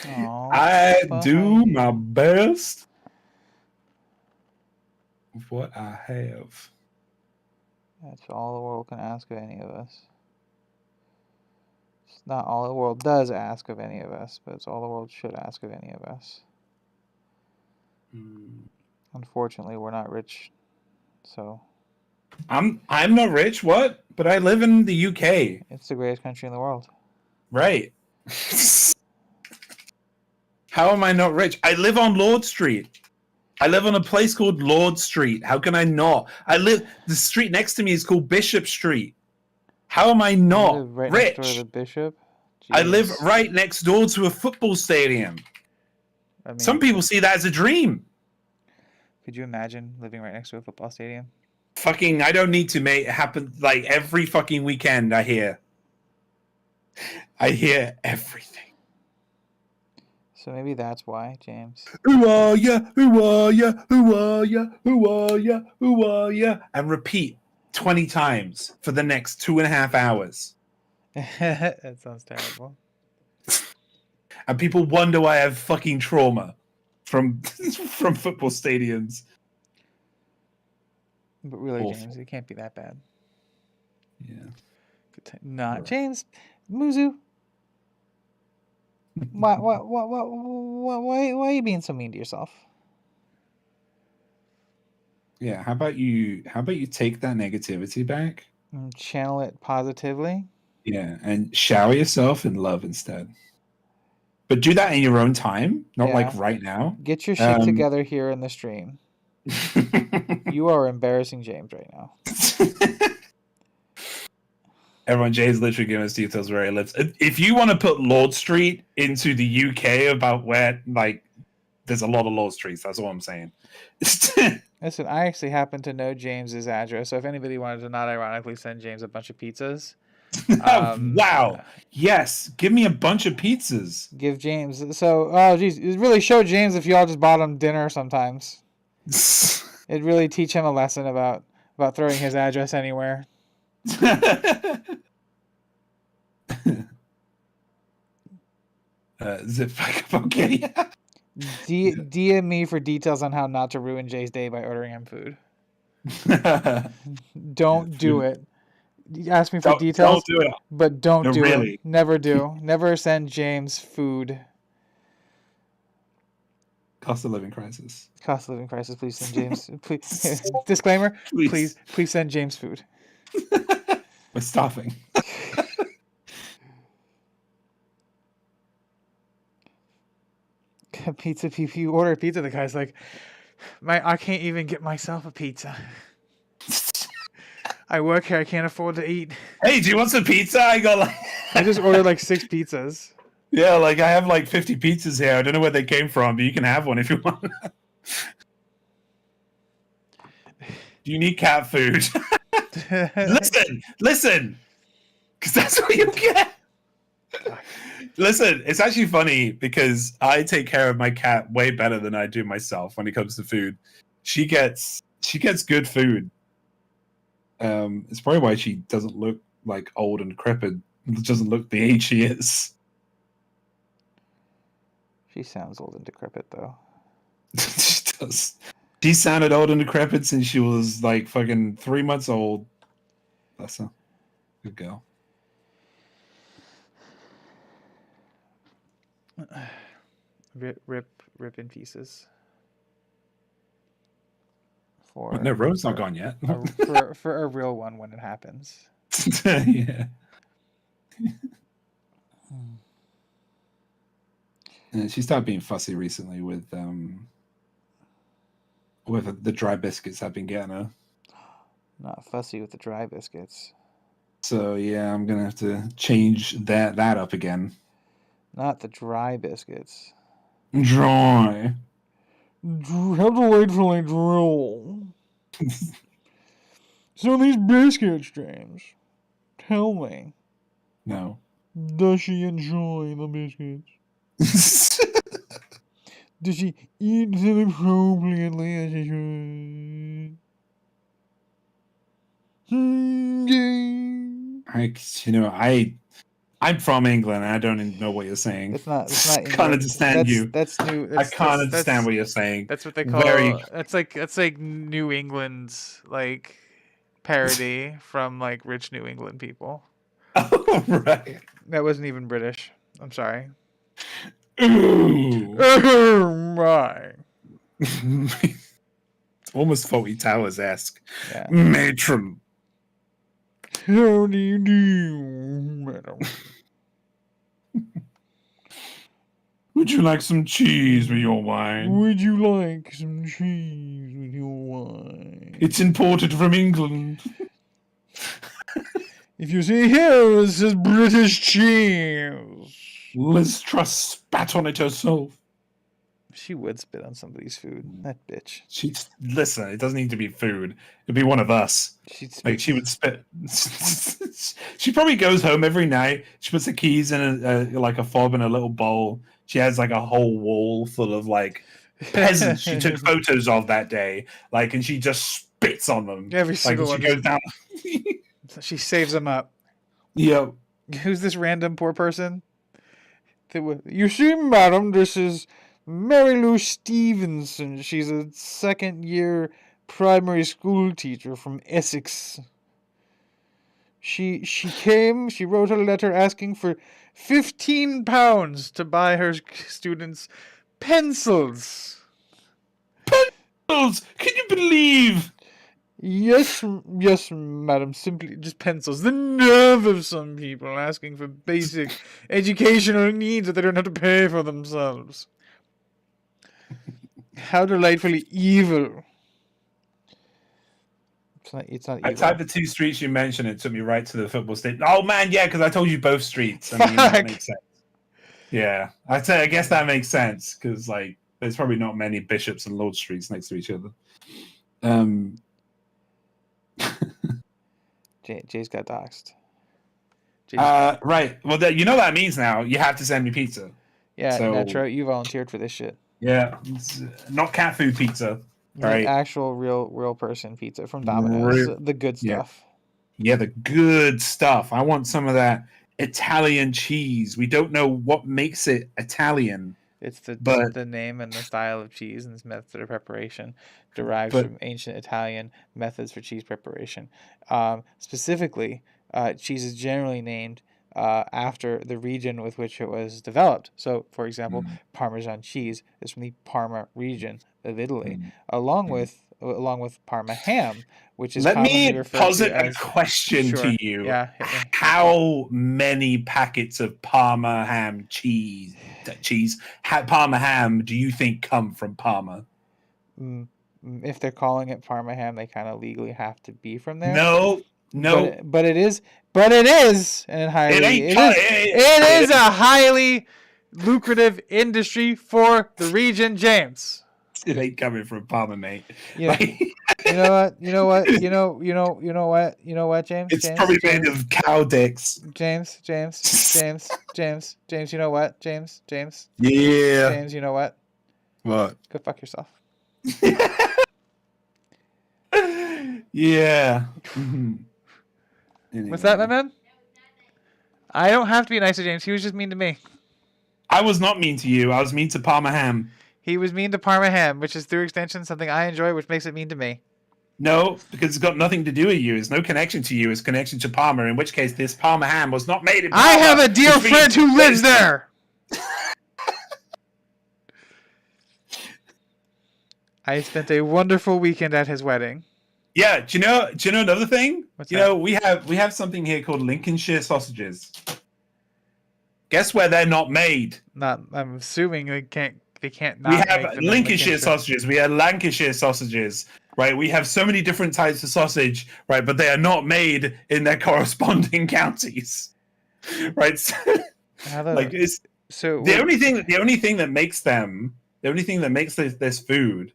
I do my best with what I have. That's all the world can ask of any of us. It's not all the world does ask of any of us, but it's all the world should ask of any of us. Unfortunately, we're not rich, so. I'm not rich. What? But I live in the UK. It's the greatest country in the world. Right. How am I not rich? I live on Lord Street. I live on a place called Lord Street. How can I not? The street next to me is called Bishop Street. How am I You not live right next door to the rich? bishop. I live Jeez. right next door to a football stadium. I mean, Some people see that as a dream. could you imagine living right next to a football stadium? Fucking, I don't need to make it happen. Like every fucking weekend, I hear everything. So maybe that's why, James. Who are ya? Who are ya? Who are ya? Who are ya? Who are ya? And repeat 20 times for the next 2.5 hours. That sounds terrible. And people wonder why I have fucking trauma from football stadiums. But really, Awful. James, it can't be that bad. Yeah. Not Right. James. Muzu. Why are you being so mean to yourself? Yeah, how about you take that negativity back? And channel it positively. Yeah, and shower yourself in love instead. But do that in your own time, not like right now. Get your shit together here in the stream. You are embarrassing James right now. Everyone, Jay's literally giving us details where he lives. If you want to put Lord Street into the UK about where, like, there's a lot of Lord Streets. That's all I'm saying. Listen, I actually happen to know James's address, so if anybody wanted to not ironically send James a bunch of pizzas, wow. Yes, give me a bunch of pizzas. Give James. So, oh geez, it really showed James if y'all just bought him dinner sometimes. It'd really teach him a lesson about throwing his address anywhere. Zip okay. DM me for details on how not to ruin Jay's day by ordering him food. Don't do it. Ask me for details, don't do it. But don't do really. it. Never do. Never send James food. Cost of living crisis. Cost of living crisis. Please send James. Please. Disclaimer. Please send James food. We're starving. Pizza. If you order a pizza, the guy's like, I can't even get myself a pizza. I work here. I can't afford to eat. Hey, do you want some pizza? I go like. I just ordered like 6 pizzas. Yeah, like I have like 50 pizzas here. I don't know where they came from, but you can have one if you want. Do you need cat food? Listen, because that's what you get. Listen, it's actually funny because I take care of my cat way better than I do myself when it comes to food. She gets good food. It's probably why she doesn't look like old and decrepit. Doesn't look the age she is. She sounds old and decrepit, though. She does. She sounded old and decrepit since she was like fucking 3 months old. That's a good girl. Rip in pieces. No, Rose's not gone yet. For a real one when it happens. Yeah. And she started being fussy recently with the dry biscuits I've been getting her. Not fussy with the dry biscuits. So yeah, I'm gonna have to change that up again. Not the dry biscuits. Dry. Have to wait till they drool. So these biscuits, James. Tell me. No. Does she enjoy the biscuits? Does she eat them appropriately as she should? I'm from England and I don't even know what you're saying. It's not I can't understand you. That's new. I can't understand what you're saying. That's what they call. That's like New England's like parody from like rich New England people. Oh, right. That wasn't even British. I'm sorry. Ooh. Right. It's almost Faulty Towers-esque. Yeah. Matron. How do you do, madam? Would you like some cheese with your wine? Would you like some cheese with your wine? It's imported from England. If you see here, this is British cheese. Liz Truss spat on it herself. She would spit on somebody's food. That bitch. Listen, it doesn't need to be food. It'd be one of us. She would spit. She probably goes home every night. She puts the keys in a fob in a little bowl. She has like a whole wall full of like peasants she took photos of that day. And she just spits on them. Every single one. She goes down. She saves them up. Yep. Who's this random poor person? You see, madam, this is Mary Lou Stevenson. She's a second-year primary school teacher from Essex. She wrote a letter asking for £15 to buy her students pencils. Pencils? Can you believe? Yes, madam. Simply just pencils. The nerve of some people asking for basic educational needs that they don't have to pay for themselves. How delightfully evil. It's not evil. I typed the 2 streets you mentioned. It took me right to the football stadium. Oh, man, yeah, because I told you both streets. I mean, that makes sense. Yeah, I guess that makes sense, because, there's probably not many Bishops and Lord streets next to each other. Jay's got doxxed. Right. Well, you know what that means now. You have to send me pizza. Yeah, so, Netro, you volunteered for this shit. Yeah, not cat food pizza. Right. Actual real person pizza from Domino's. The good stuff. Yeah, the good stuff. I want some of that Italian cheese. We don't know what makes it Italian. It's the name and the style of cheese and its method of preparation derives from ancient Italian methods for cheese preparation. Specifically, cheese is generally named after the region with which it was developed. So, for example, Parmesan cheese is from the Parma region of Italy, along with Parma ham, which is commonly referred to as... Let me posit a question to you. Yeah. How many packets of Parma ham Parma ham do you think come from Parma? If they're calling it Parma ham, they kind of legally have to be from there. No. But it is a highly lucrative industry for the region, James. It ain't coming from Parma, mate. You know what, James? It's probably made of cow dicks. James, you know what, James? Yeah. James, you know what? What? Go fuck yourself. Yeah. Anyway. What's that, my man? I don't have to be nice to James. He was just mean to me. I was not mean to you. I was mean to Parma ham. He was mean to Parma ham, which is through extension something I enjoy, which makes it mean to me. No, because it's got nothing to do with you. It's no connection to you. It's connection to Parma, in which case this Parma ham was not made in Parma. I have a dear friend who lives there. I spent a wonderful weekend at his wedding. Yeah, do you know another thing? What's that? We have something here called Lincolnshire sausages. Guess where they're not made? I'm assuming they can't not. We have Lincolnshire sausages. We have Lancashire sausages. Right? We have so many different types of sausage, right? But they are not made in their corresponding counties. Right? The only thing that makes this food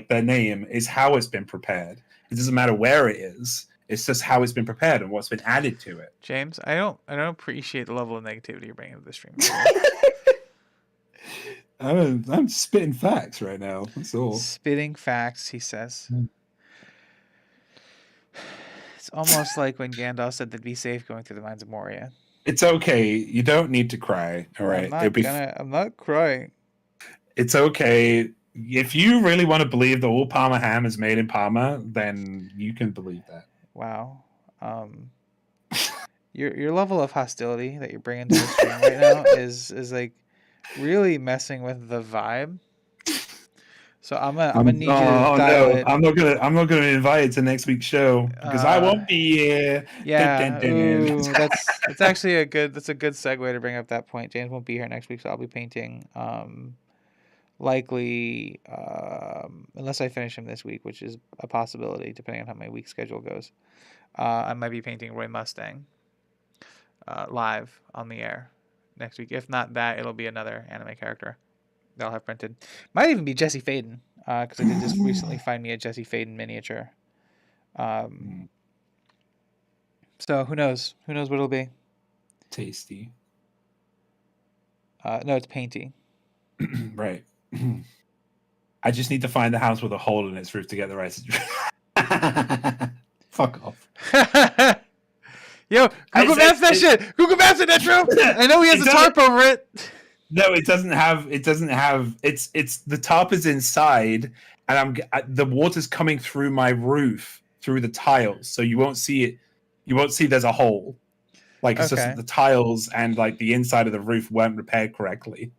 their name is how it's been prepared. It doesn't matter where it is. It's just how it's been prepared and what's been added to it. James, I don't appreciate the level of negativity you're bringing to the stream. I'm spitting facts right now. That's all. Spitting facts, he says. It's almost like when Gandalf said that be safe going through the mines of Moria. It's okay. You don't need to cry. All right. I'm not crying. It's okay. If you really want to believe that all Parma ham is made in Parma, then you can believe that. Wow. Your level of hostility that you're bringing to the stream right now is really messing with the vibe. So I'm gonna need you to dial it. I'm not gonna invite you to next week's show because I won't be here. Yeah, that's actually a good segue to bring up that point. James won't be here next week, so I'll be painting. Likely, unless I finish him this week, which is a possibility depending on how my week schedule goes. I might be painting Roy Mustang. live on the air next week. If not that, it'll be another anime character that I'll have printed. Might even be Jesse Faden, because I did just recently find me a Jesse Faden miniature. So who knows? Who knows what it'll be? Tasty. No, it's Painty. Right. I just need to find the house with a hole in its roof to get the right. Fuck off. Yo, Google Maps that shit. Google Maps it, Netro. I know he has a tarp over it. No, it doesn't have. It's the tarp is inside, and the water's coming through my roof through the tiles, so you won't see it. You won't see there's a hole. Like it's just the tiles and like the inside of the roof weren't repaired correctly.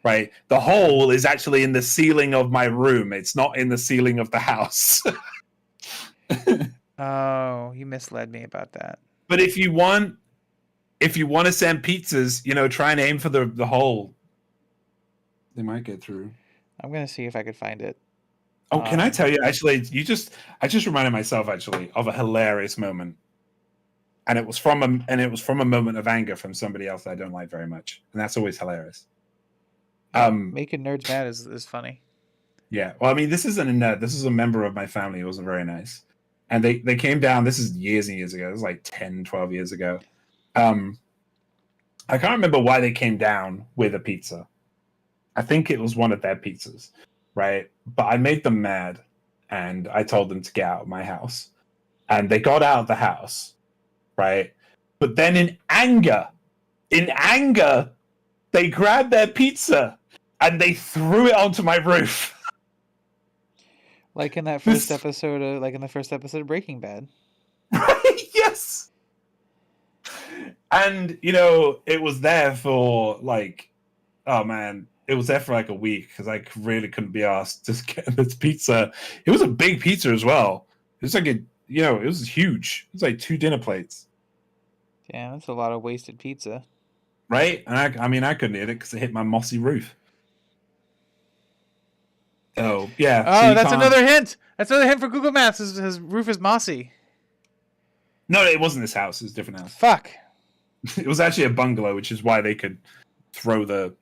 Right, the hole is actually in the ceiling of my room. It's not in the ceiling of the house. Oh, you misled me about that. But if you want to send pizzas, try and aim for the hole. They might get through. I'm gonna see if I could find it. Oh, can I tell you? Actually, I just reminded myself actually of a hilarious moment, and it was from a moment of anger from somebody else that I don't like very much, and that's always hilarious. Making nerds mad is funny. Yeah, well, I mean, this isn't a nerd. This is a member of my family. It wasn't very nice. And they came down. This is years and years ago. It was like 10, 12 years ago. I can't remember why they came down with a pizza. I think it was one of their pizzas, right? But I made them mad, and I told them to get out of my house. And they got out of the house, right? But then in anger, they grabbed their pizza and they threw it onto my roof. Like in that first episode of Breaking Bad. Right? Yes. And it was there for like, oh man, it was there for like a week because I really couldn't be asked to get this pizza. It was a big pizza as well. It was like it was huge. It was like 2 dinner plates. Damn, that's a lot of wasted pizza. Right? And I couldn't eat it because it hit my mossy roof. Oh, yeah. Oh, that's another hint. That's another hint for Google Maps. His roof is mossy. No, it wasn't this house. It was a different house. Fuck. It was actually a bungalow, which is why they could throw the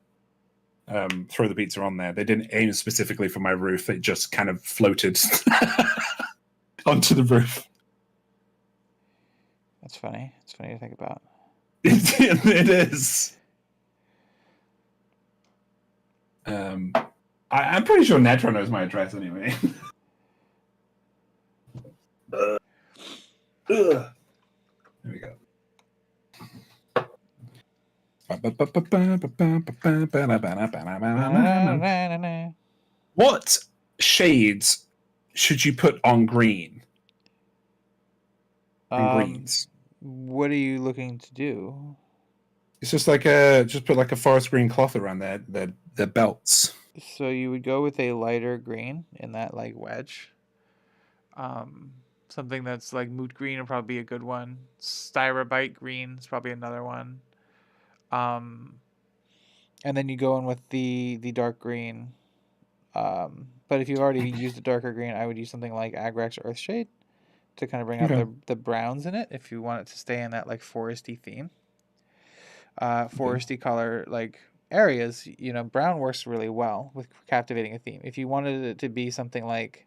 pizza on there. They didn't aim specifically for my roof. It just kind of floated onto the roof. That's funny. It's funny to think about. It is. I'm pretty sure Netro knows my address anyway. There we go. What shades should you put on green? Greens. What are you looking to do? It's just put like a forest green cloth around their belts. So you would go with a lighter green in that like wedge. Something that's like moot green would probably be a good one. Styrobite green is probably another one. And then you go in with the dark green. But if you've already used the darker green, I would use something like Agrax Earthshade to kind of bring out the browns in it if you want it to stay in that like foresty theme. Foresty color like areas, brown works really well with captivating a theme. If you wanted it to be something like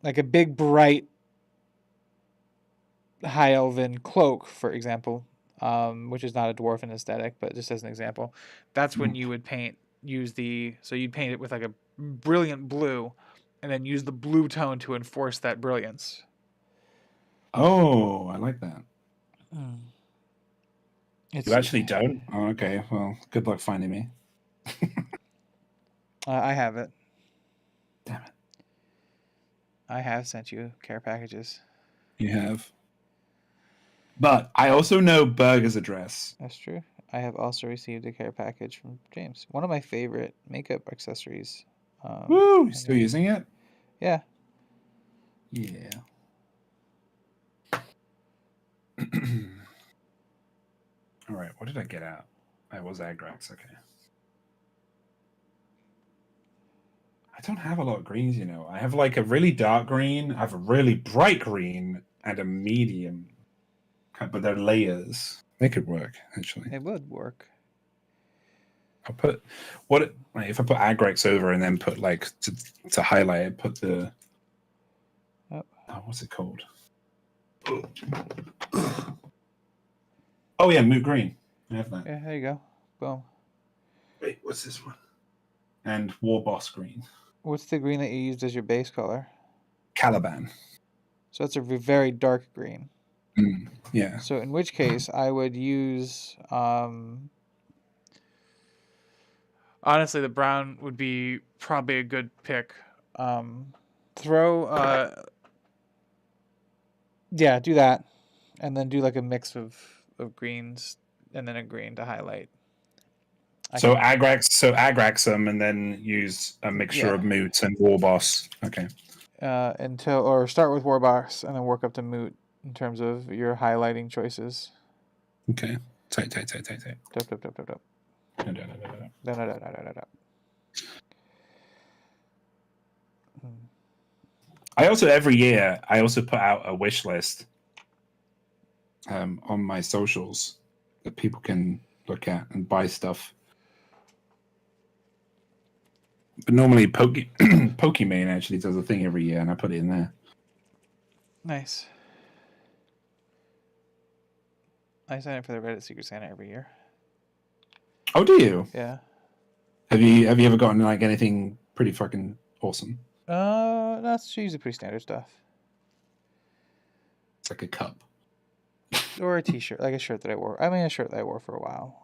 a big bright high elven cloak, for example, which is not a dwarven aesthetic, but just as an example, that's when you would you'd paint it with like a brilliant blue and then use the blue tone to enforce that brilliance. Oh, I like that. You actually don't? Oh, okay. Well, good luck finding me. I have it. Damn it. I have sent you care packages. You have. But I also know Burger's address. That's true. I have also received a care package from James. One of my favorite makeup accessories. Woo! You still using it? Yeah. Yeah. All right. What did I get out? I was Agrax. Okay. I don't have a lot of greens, I have like a really dark green, I have a really bright green, and a medium but they're layers. They could work actually. It would work. I'll put if I put Agrex over and then put like to highlight it, put the what's it called? Oh yeah, Moot Green. I have that. Yeah, there you go. Boom. Wait, what's this one? And War Boss Green. What's the green that you used as your base color? Caliban. So it's a very dark green. Yeah. So in which case I would use honestly the brown would be probably a good pick. Throw yeah, do that. And then do like a mix of greens and then a green to highlight. So Agrax them and then use a mixture of Moot and War Boss. Okay. Or start with War Boss and then work up to Moot in terms of your highlighting choices. Okay. Tight. Dup. I also every year I also put out a wish list on my socials that people can look at and buy stuff. But normally Pokimane actually does a thing every year and I put it in there. Nice. I sign up for the Reddit Secret Santa every year. Oh, do you? Yeah. Have you ever gotten like anything pretty fucking awesome? That's usually pretty standard stuff. It's like a cup. Or a t-shirt, like a shirt that I wore. I mean, a shirt that I wore for a while.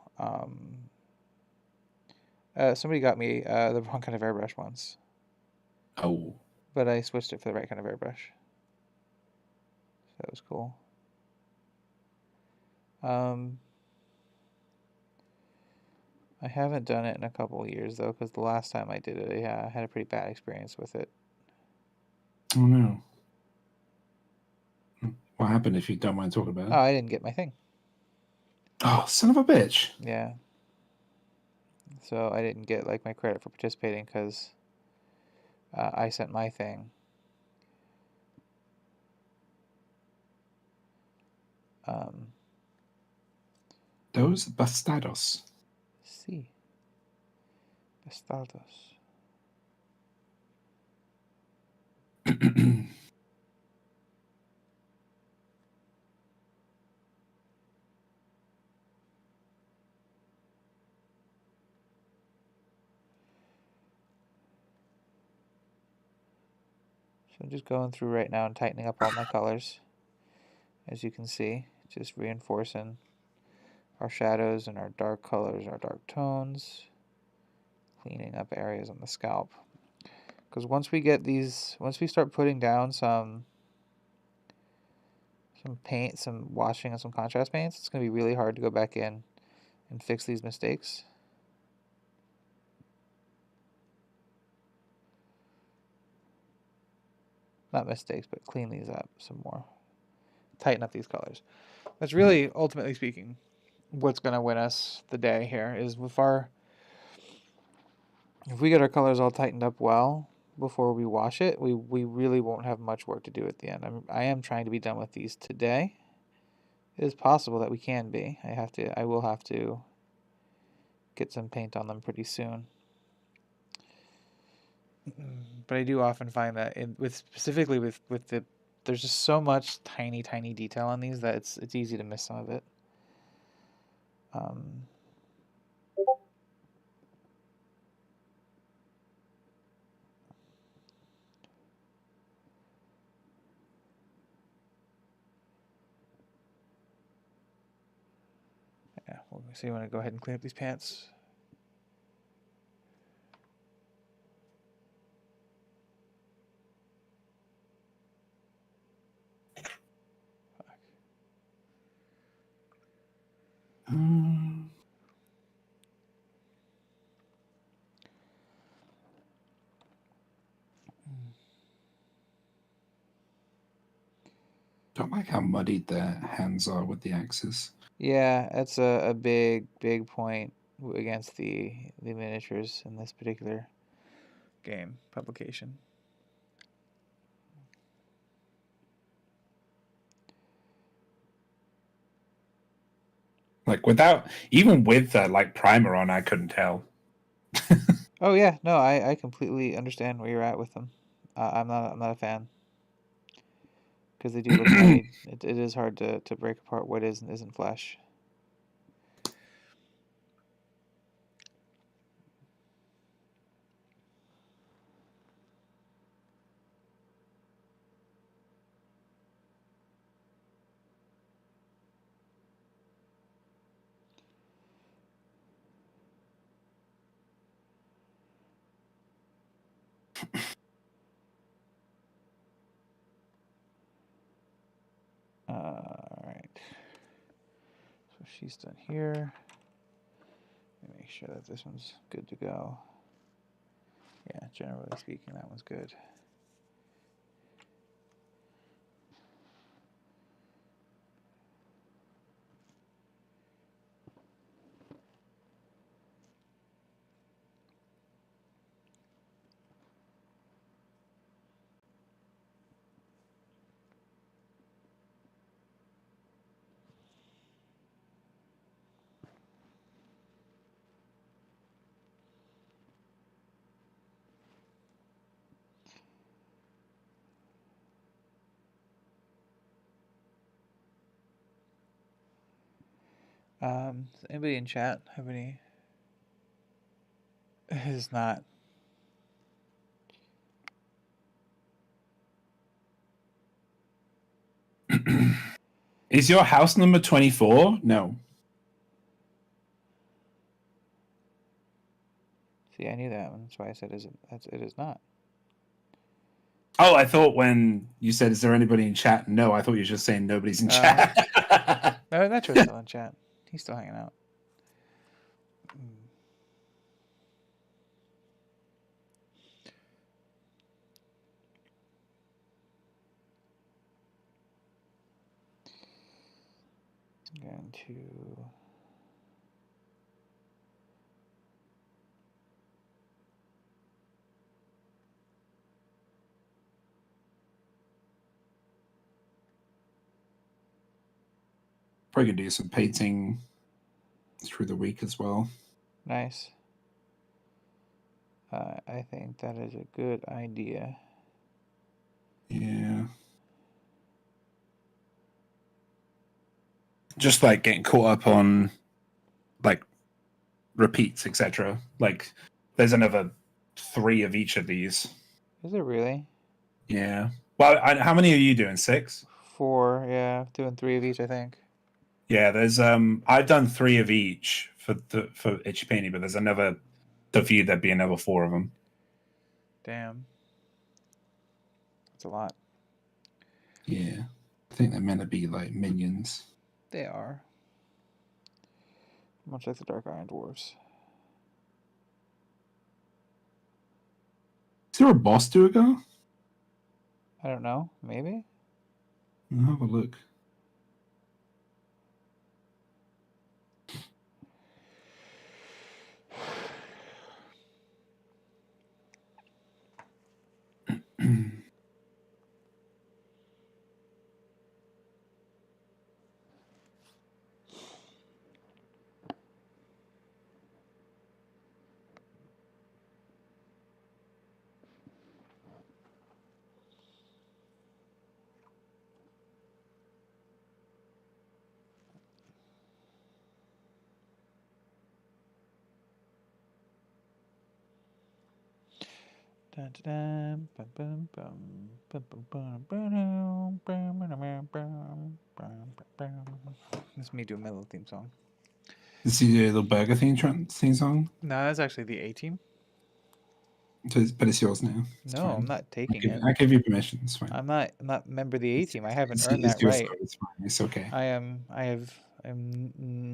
Somebody got me the wrong kind of airbrush once. Oh. But I switched it for the right kind of airbrush. So that was cool. I haven't done it in a couple of years, though, because the last time I did it, I had a pretty bad experience with it. Oh, no. What happened, if you don't mind talking about it? Oh, I didn't get my thing. Oh, son of a bitch. Yeah. So I didn't get like my credit for participating because I sent my thing. Those bastardos. Sí. Bastardos. So I'm just going through right now and tightening up all my colors. As you can see, just reinforcing our shadows and our dark colors, our dark tones. Cleaning up areas on the scalp. Because once we start putting down some paint, some washing, and some contrast paints, it's going to be really hard to go back in and fix these mistakes. Not mistakes, but clean these up some more. Tighten up these colors. That's really, ultimately speaking, what's going to win us the day here is if we get our colors all tightened up well before we wash it, we really won't have much work to do at the end. I am trying to be done with these today. It is possible that we can be. I will have to get some paint on them pretty soon. But I do often find that specifically with the there's just so much tiny detail on these that it's easy to miss some of it. Yeah, so you want to go ahead and clean up these pants? Don't like how muddied their hands are with the axes. Yeah, that's a big point against the miniatures in this particular game publication. Like even with the like primer on, I couldn't tell. Oh yeah, no, I completely understand where you're at with them. I'm not a fan because they do look muddied. It is hard to break apart what is and isn't flesh. All right. So she's done here. Let me make sure that this one's good to go. Yeah, generally speaking, that one's good. Does anybody in chat have any? It's not. Is your house number 24? No. See, I knew that one. That's why I said it is not. Oh, I thought when you said, "Is there anybody in chat?" No, I thought you were just saying nobody's in chat. No, Metro's still in chat. He's still hanging out. Going to. Probably gonna do some painting through the week as well. Nice. I think that is a good idea. Yeah. Just like getting caught up on like repeats, etc. Like there's another 3 of each of these. Is it really? Yeah. Well, how many are you doing? 6? 4, yeah. Doing 3 of each, I think. Yeah, there's I've done 3 of each for Itchy Painty, but there's another for you there'd be another 4 of them. Damn. That's a lot. Yeah. I think they're meant to be like minions. They are. Much like the Dark Iron Dwarves. Is there a boss Duergar? I don't know. Maybe? I'll have a look. Dun, dun, dun, bum, bum, bum, bum, bum, bum, bum, bum, bum, bum, bum. This is me doing my little theme song. Is he the little burger theme song? No, that's actually the A team. But it's yours now. It's No, fine. I'm not taking it. I give you permission. It's fine. I'm not member of the A team. I haven't earned It's that your right. song. It's fine. It's okay. I'm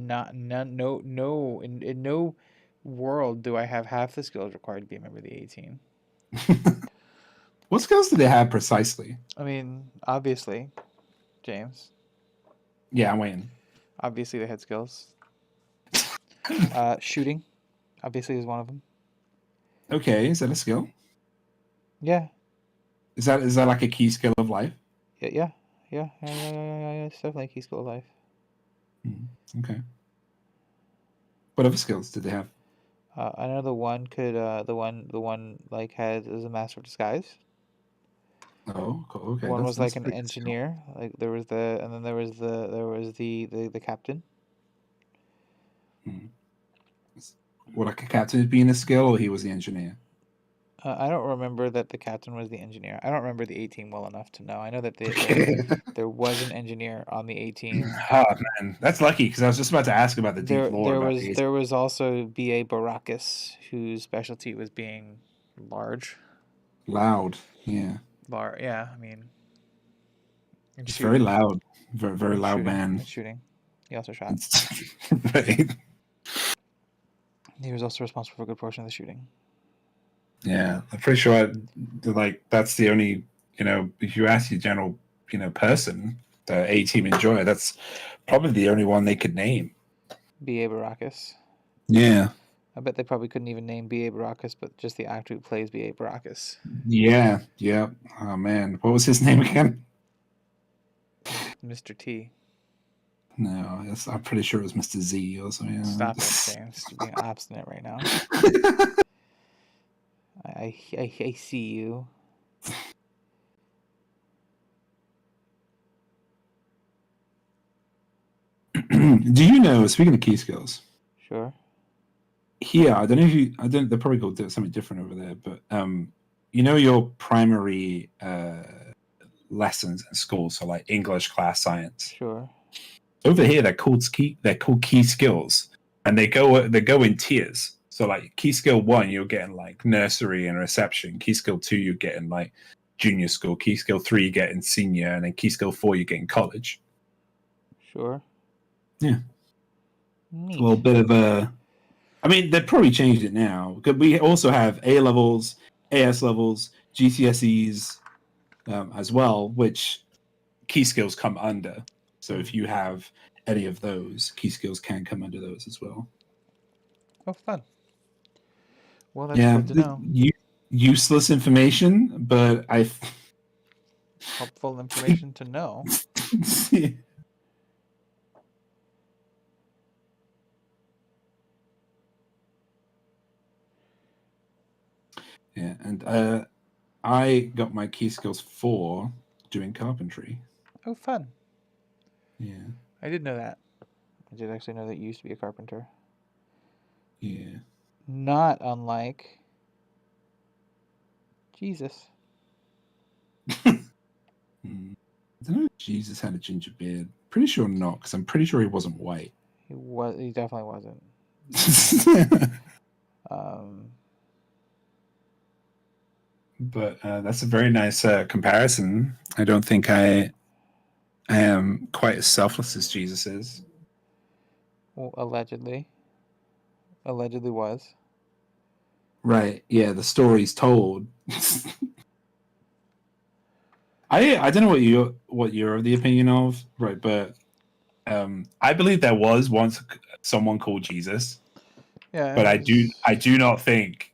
not no in no world do I have half the skills required to be a member of the A team. What skills do they have precisely? I mean, obviously, James. Yeah, I'm waiting. Obviously, they had skills. Shooting, obviously, is one of them. Okay, is that a skill? Yeah. Is that like a key skill of life? Yeah. It's definitely a key skill of life. Okay. What other skills did they have? I know the one could the one like had is a master of disguise. Oh, cool. Okay, One was that's like a an pretty good skill. engineer. Like there was and then there was the captain. Hmm. What, like a captain would be in a skill, or he was the engineer? I don't remember that the captain was the engineer. I don't remember the 18 well enough to know. I know that Okay. there was an engineer on the 18. Oh man, that's lucky because I was just about to ask about the deep There lore there about was the. there was also B.A. Baracus, whose specialty was being large. Loud. Yeah. Yeah, I mean, and It's very shooting. loud. Very, very And loud shooting. man. And shooting. He also shot. Right. He was also responsible for a good portion of the shooting. Yeah. I'm pretty sure like that's the only, if you ask your general, person, the A team enjoyer, that's probably the only one they could name. B.A. Baracus. Yeah. I bet they probably couldn't even name B.A. Baracus, but just the actor who plays B.A. Baracus. Yeah. Yeah. Oh man. What was his name again? Mr. T. No, I'm pretty sure it was Mr. Z or something. Stop it, James. You're being obstinate right now. I see you. Do you know, speaking of key skills, Sure. here, I don't know if you, I don't, they're probably called something different over there, but your primary lessons in school, so like English, class, science. Sure. Over here, they're called key skills, and they go in tiers. So like key skill 1, you're getting like nursery and reception. Key skill 2, you're getting like junior school. Key skill 3, you're getting senior, and then key skill 4, you're getting college. Sure. Yeah, it's a Neat. little bit of a. I mean, they've probably changed it now. Because we also have A levels, AS levels, GCSEs as well, which key skills come under. So if you have any of those, key skills can come under those as well. Oh, fun. Well, that's Yeah, good to know. useless information, but I. Helpful information to know. Yeah, and I got my key skills 4 doing carpentry. Oh, fun. Yeah. I did know that. I did actually know that you used to be a carpenter. Yeah. Not unlike Jesus. I don't know if Jesus had a ginger beard. Pretty sure not, because I'm pretty sure he wasn't white. He definitely wasn't. Um, But that's a very nice comparison. I don't think I am quite as selfless as Jesus is. well, allegedly was. Right. Yeah, the story's told. I don't know what you're of the opinion of, right? But I believe there was once someone called Jesus, Yeah, but it I was do not think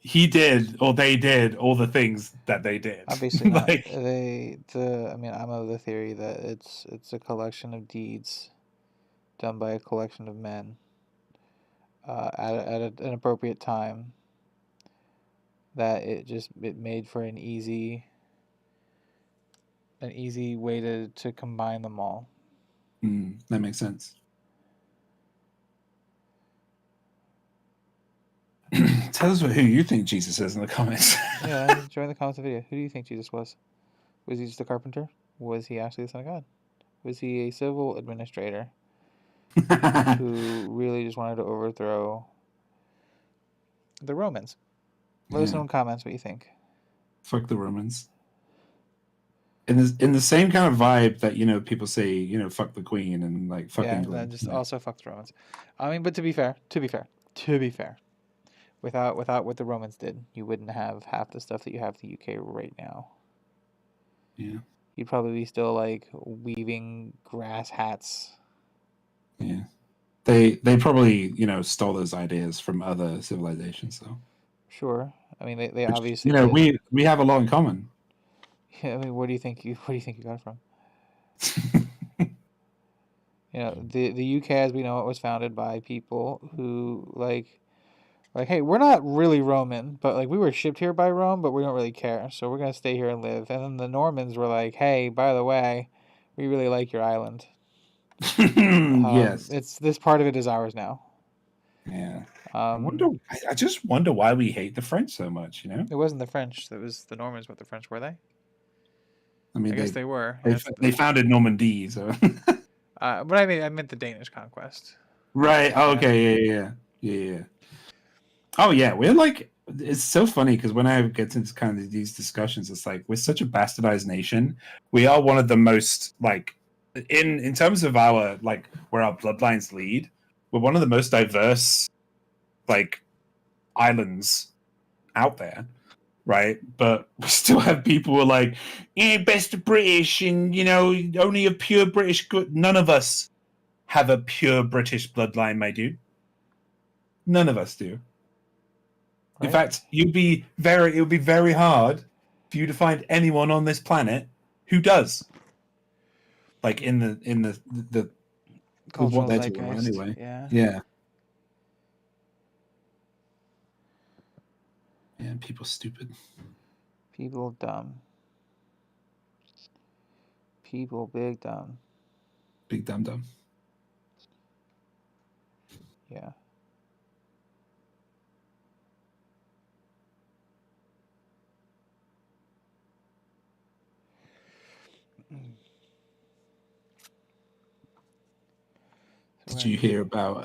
he did or they did all the things that they did. obviously not. Like, I mean, I'm of the theory that it's a collection of deeds done by a collection of men an appropriate time. That it made for an easy way to combine them all. that makes sense. Tell us who you think Jesus is in the comments. Yeah, join the comments of the video. Who do you think Jesus was? Was he just a carpenter? Was he actually the Son of God? Was he a civil administrator who really just wanted to overthrow the Romans? Let us know in comments what you think. Fuck the Romans. In the same kind of vibe that people say fuck the Queen and like fuck England. Just also fuck the Romans. I mean, but to be fair, without what the Romans did, you wouldn't have half the stuff that you have in the UK right now. Yeah. You'd probably be still like weaving grass hats. Yeah. They probably stole those ideas from other civilizations though. Sure. I mean, they Which, obviously did. we have a lot in common. Yeah, I mean, where do you think you got it from? the UK, as we know it, was founded by people who like, hey, we're not really Roman, but like we were shipped here by Rome, but we don't really care, so we're gonna stay here and live. And then the Normans were like, hey, by the way, we really like your island. Yes. It's this part of it is ours now. Yeah. I wonder. Um, I just wonder why we hate the French so much. it wasn't the French. It was the Normans. But the French were they? I mean, I guess they were. they, they founded Normandy, so. But I meant the Danish conquest. Right. Oh, okay. Yeah. Oh yeah, we're like, it's so funny because when I get into kind of these discussions, it's like we're such a bastardized nation. We are one of the most like in terms of our like where our bloodlines lead. We're one of the most diverse like islands out there, right? But we still have people who are like, yeah, best British, and only a pure British good. None of us have a pure British bloodline, my dude. None of us do. Right? In fact, it would be very hard for you to find anyone on this planet who does. Like in the with what Cultural they're doing zeitgeist. anyway. Yeah. Yeah. Yeah, people stupid. People dumb. People big dumb. Big dumb dumb. Yeah. Did you hear about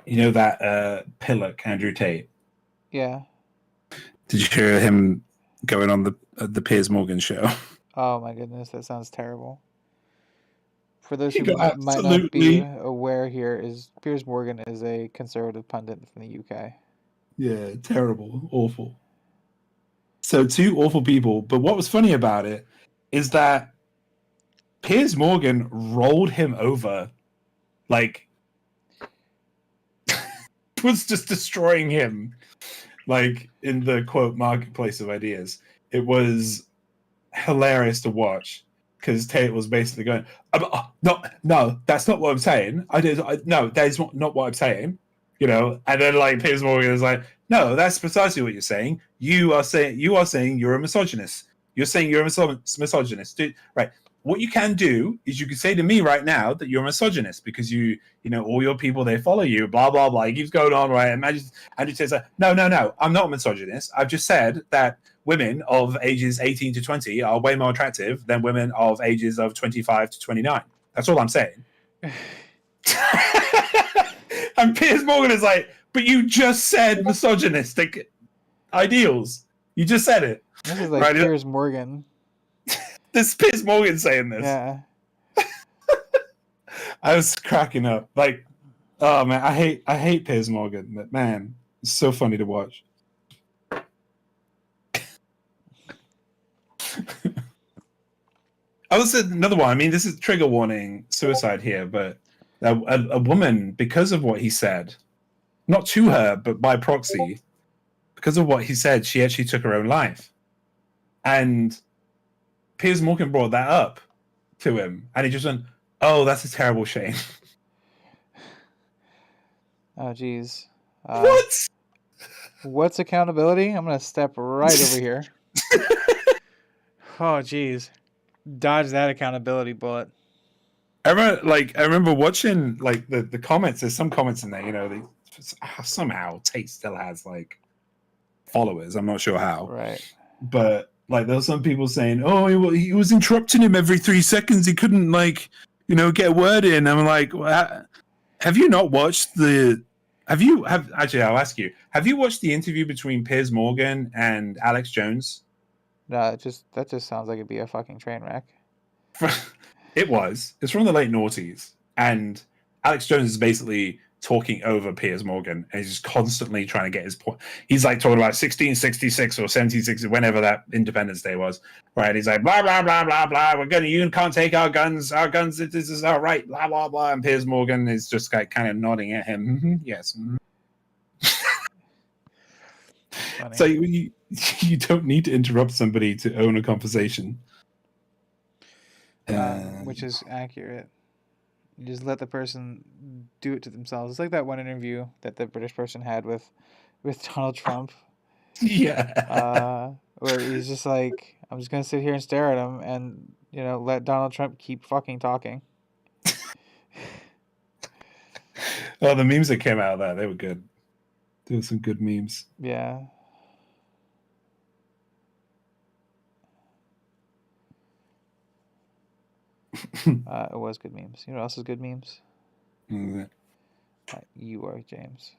that Pillock, Andrew Tate? Yeah. Did you hear him going on the Piers Morgan show? Oh my goodness, that sounds terrible. For those He who got might not be absolutely aware, here is Piers Morgan is a conservative pundit from the UK. Yeah, terrible, awful. So two awful people. But what was funny about it is that Piers Morgan rolled him over, like was just destroying him, like in the quote marketplace of ideas. It was hilarious to watch because Tate was basically going, no, that's not what I'm saying. No, that is not what I'm saying. And then like Piers Morgan is like, no, that's precisely what you're saying. You are saying you're a misogynist. You're saying you're a misogynist. Right. What you can do is you can say to me right now that you're a misogynist because all your people, they follow you, blah, blah, blah. He keeps going on, right? And Andrew says, no, I'm not a misogynist. I've just said that women of ages 18 to 20 are way more attractive than women of ages of 25 to 29. That's all I'm saying. And Piers Morgan is like, but you just said misogynistic ideals. You just said it. This is like Piers Morgan. This is Piers Morgan saying this. Yeah. I was cracking up. Like, oh man, I hate Piers Morgan, but man, it's so funny to watch. I was another one. I mean, this is trigger warning, suicide here, but a woman, because of what he said, not to her, but by proxy, because of what he said, she actually took her own life. And Piers Morgan brought that up to him, and he just went, "Oh, that's a terrible shame." Oh, geez. What? What's accountability? I'm gonna step right over here. Oh, geez. Dodge that accountability bullet. I remember watching like the comments. There's some comments in there, somehow Tate still has like followers. I'm not sure how. Right. But like there were some people saying, "Oh, he was interrupting him every 3 seconds. He couldn't get a word in." I'm like, well, have you not watched the? Actually, I'll ask you. Have you watched the interview between Piers Morgan and Alex Jones? No, that just sounds like it'd be a fucking train wreck. It's from the late noughties, and Alex Jones is basically talking over Piers Morgan, and he's just constantly trying to get his point. He's like talking about 1666 or 1760, whenever that Independence Day was, right? And he's like, blah blah blah blah blah. You can't take our guns. Our guns. This is our right. Blah blah blah. And Piers Morgan is just like kind of nodding at him. Mm-hmm, yes. Mm-hmm. So you don't need to interrupt somebody to own a conversation. which is accurate. You just let the person do it to themselves. It's like that one interview that the British person had with Donald Trump, Yeah. where he's just like, I'm just gonna sit here and stare at him, and let Donald Trump keep fucking talking. Oh, the memes that came out of that, they were good. There were some good memes. Yeah. It was good memes. You know what else is good memes? You are, James.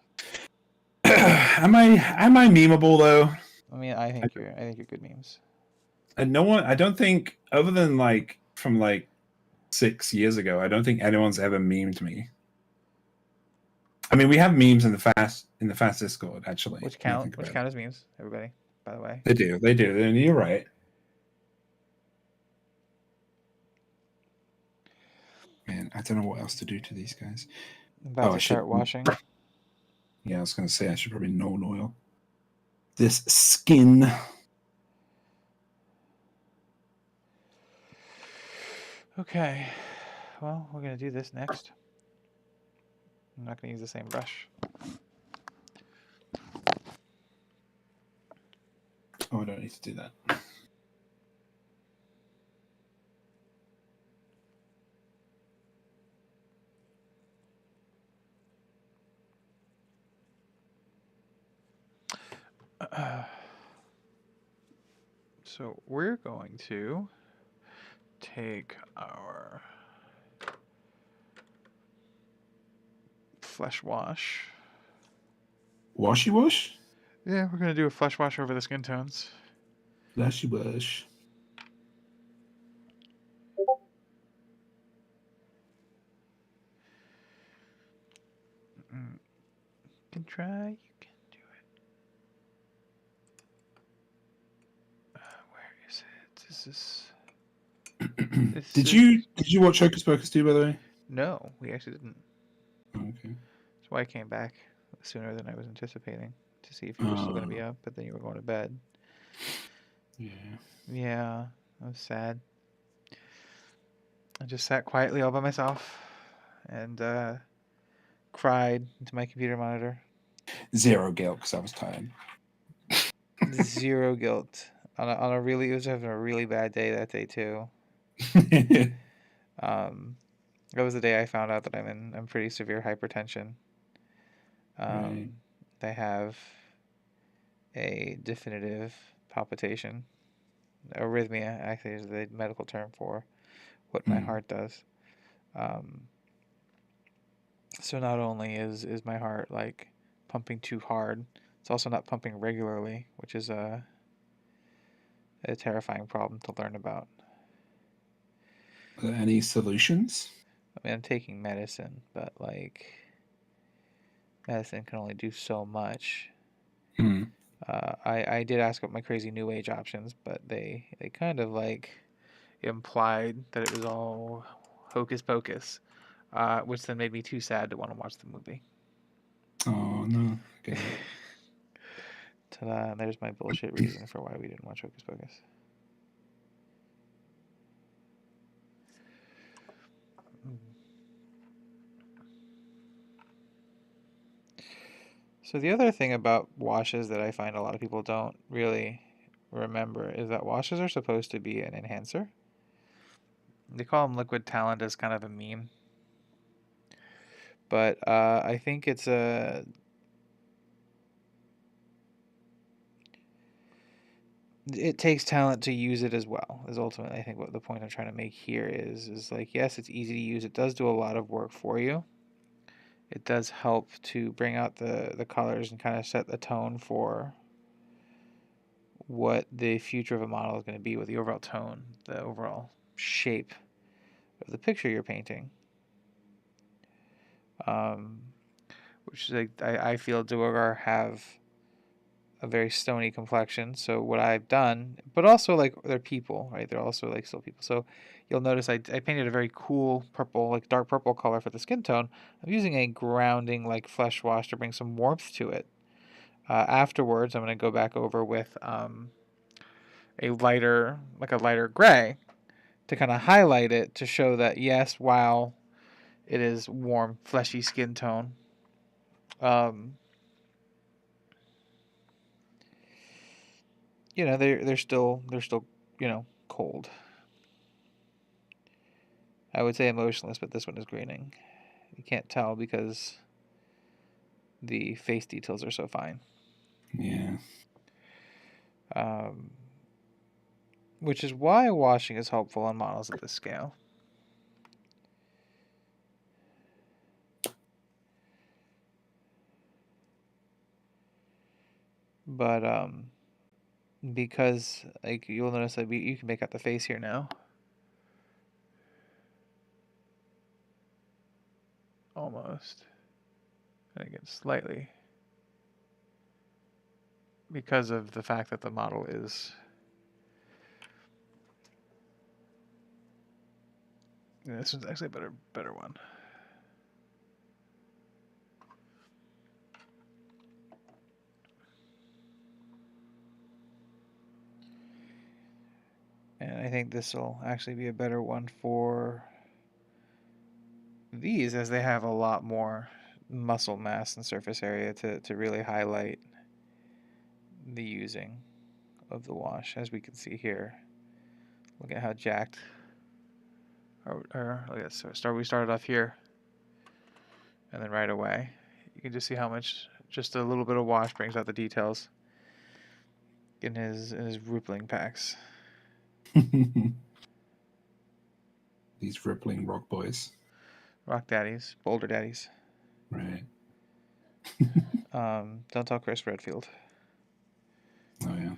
Am I memeable though? I mean, I think you're good memes. And no one, I don't think, other than like from like 6 years ago, I don't think anyone's ever memed me. I mean, we have memes in the fast Discord actually. Which count as memes, everybody. By the way, they do. And you're right. Man, I don't know what else to do to these guys. I'm about to start washing. Yeah, I was going to say I should probably no oil this skin. Okay, well, we're gonna do this next. I'm not gonna use the same brush. Oh, I don't need to do that. So we're going to take our flesh wash. Washy wash? Yeah, we're going to do a flesh wash over the skin tones. Flashy wash. You can try, you can do it. Where is it? Did you watch Hocus Pocus 2, by the way? No, we actually didn't. Okay. That's why I came back sooner than I was anticipating to see if you were still going to be up, but then you were going to bed. Yeah. Yeah, I was sad. I just sat quietly all by myself and cried into my computer monitor. Zero guilt because I was tired. Zero guilt. On a really, it was having a really bad day that day too. That was the day I found out that I'm in pretty severe hypertension. Right. I have a definitive palpitation. Arrhythmia actually is the medical term for what my heart does. So not only is my heart like pumping too hard, it's also not pumping regularly, which is a terrifying problem to learn about. Are there any solutions? I mean, I'm taking medicine, but like medicine can only do so much. I did ask about my crazy new age options, but they kind of like implied that it was all hocus pocus, which then made me too sad to want to watch the movie. Oh no! Okay. Ta-da! There's my bullshit reason for why we didn't watch Hocus Pocus. So the other thing about washes that I find a lot of people don't really remember is that washes are supposed to be an enhancer. They call them liquid talent as kind of a meme. But I think it's a... It takes talent to use it as well, is ultimately I think what the point I'm trying to make here is like, yes, it's easy to use. It does do a lot of work for you. It does help to bring out the colors and kind of set the tone for what the future of a model is going to be, with the overall tone, the overall shape of the picture you're painting. Which is like, I feel Duergar have a very stony complexion. So what I've done, but also like they're people, right? They're also like still people. So you'll notice I painted a very cool purple, like dark purple color for the skin tone. I'm using a grounding like flesh wash to bring some warmth to it. Afterwards, I'm going to go back over with a lighter gray to kind of highlight it, to show that yes, while it is warm, fleshy skin tone, um, they're still cold. I would say emotionless, but this one is greening. You can't tell because the face details are so fine. Yeah. Um, which is why washing is helpful on models at this scale. But because like you'll notice that you can make out the face here now. Almost. And again, slightly. Because of the fact that the model is... Yeah, this one's actually a better one. And I think this will actually be a better one for these, as they have a lot more muscle mass and surface area to really highlight the using of the wash, as we can see here. Look at how jacked. Look at this. We started off here, and then right away, you can just see how much just a little bit of wash brings out the details in his rippling packs. These rippling rock boys. Rock daddies, boulder daddies. Right. Don't tell Chris Redfield. Oh yeah.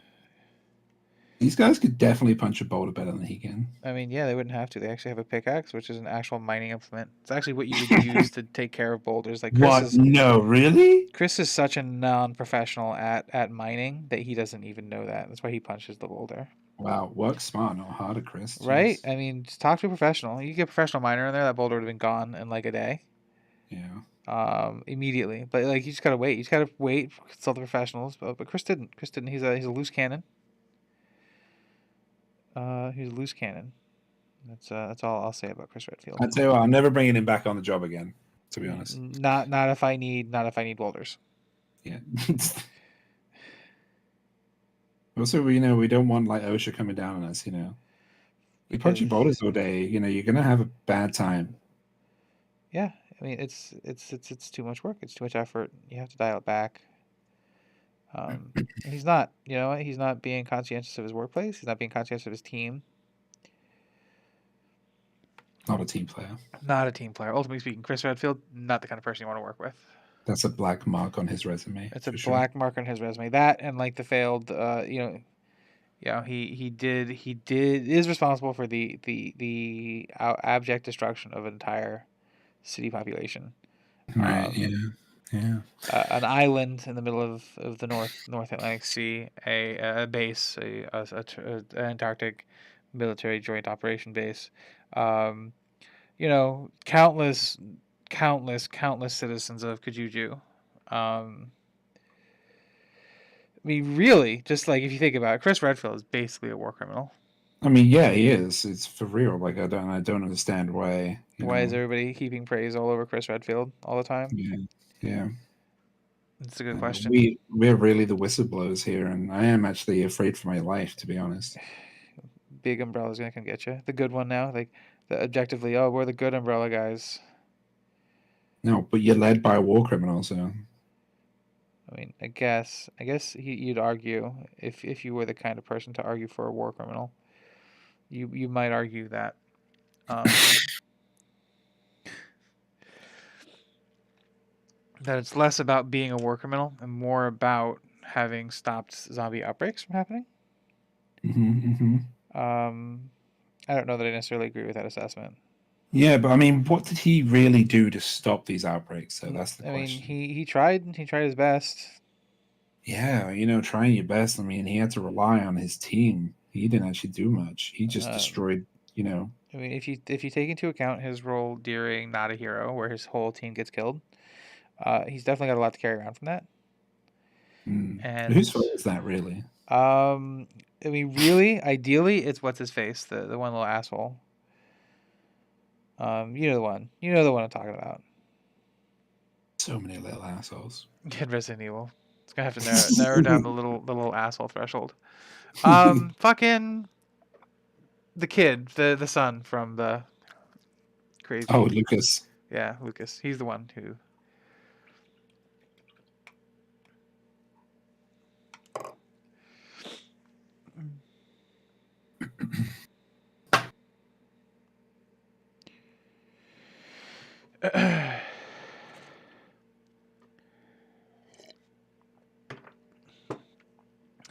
These guys could definitely punch a boulder better than he can. I mean, yeah, they wouldn't have to. They actually have a pickaxe, which is an actual mining implement. It's actually what you would use to take care of boulders. Like What? No, really? Chris is such a non-professional at mining that he doesn't even know that. That's why he punches the boulder. Wow, work smart, not harder, Chris. Right? Jeez. I mean, just talk to a professional. You get a professional miner in there, that boulder would have been gone in like a day. Yeah. Immediately. But like you just gotta wait. You just gotta wait, consult the professionals. But Chris didn't. Chris didn't. He's a loose cannon. He's a loose cannon. That's all I'll say about Chris Redfield. I'd say, well, I'm never bringing him back on the job again. To be honest. Not if I need boulders. Yeah. Also, we don't want like OSHA coming down on us. You punch your boulders all day. You're gonna have a bad time. Yeah, I mean it's too much work. It's too much effort. You have to dial it back. He's not, he's not being conscientious of his workplace. He's not being conscientious of his team. Not a team player. Not a team player. Ultimately speaking, Chris Redfield, not the kind of person you want to work with. That's a black mark on his resume. It's a black mark on his resume. That and like the failed, he is responsible for the abject destruction of an entire city population. Right. Yeah. An island in the middle of the North Atlantic Sea, a base, an Antarctic military joint operation base. Countless citizens of Kajuju. I mean, really, just like if you think about it, Chris Redfield is basically a war criminal. I mean, yeah, he is. It's for real. Like I don't understand why. Why is everybody heaping praise all over Chris Redfield all the time? Yeah. It's a good question. We're really the whistleblowers here, and I am actually afraid for my life, to be honest. Big Umbrella's gonna come get you. The good one now, like objectively, we're the good Umbrella guys. No, but you're led by a war criminal, so. I mean, I guess you'd argue if you were the kind of person to argue for a war criminal, you might argue that. That it's less about being a war criminal and more about having stopped zombie outbreaks from happening. I don't know that I necessarily agree with that assessment. Yeah, but I mean, what did he really do to stop these outbreaks? So that's the question. I mean, he tried his best. Yeah, trying your best. I mean, he had to rely on his team. He didn't actually do much. He just destroyed, I mean, if you take into account his role during Not a Hero, where his whole team gets killed, he's definitely got a lot to carry around from that. And whose fault is that, really? I mean, really, ideally, it's what's his face, the one little asshole. You know the one. You know the one I'm talking about. So many little assholes. Kid Resident Evil. It's gonna have to narrow down the little asshole threshold. Fucking the kid, the son from the Oh, crazy. Lucas. Yeah, Lucas. He's the one who.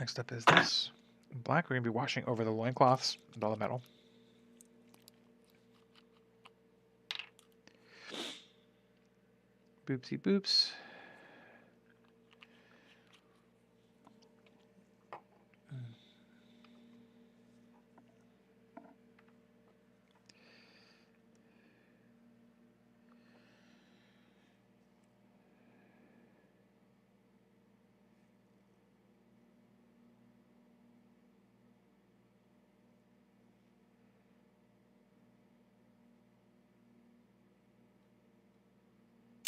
Next up is this. In black, we're gonna be washing over the loincloths and all the metal. Boopsie boops.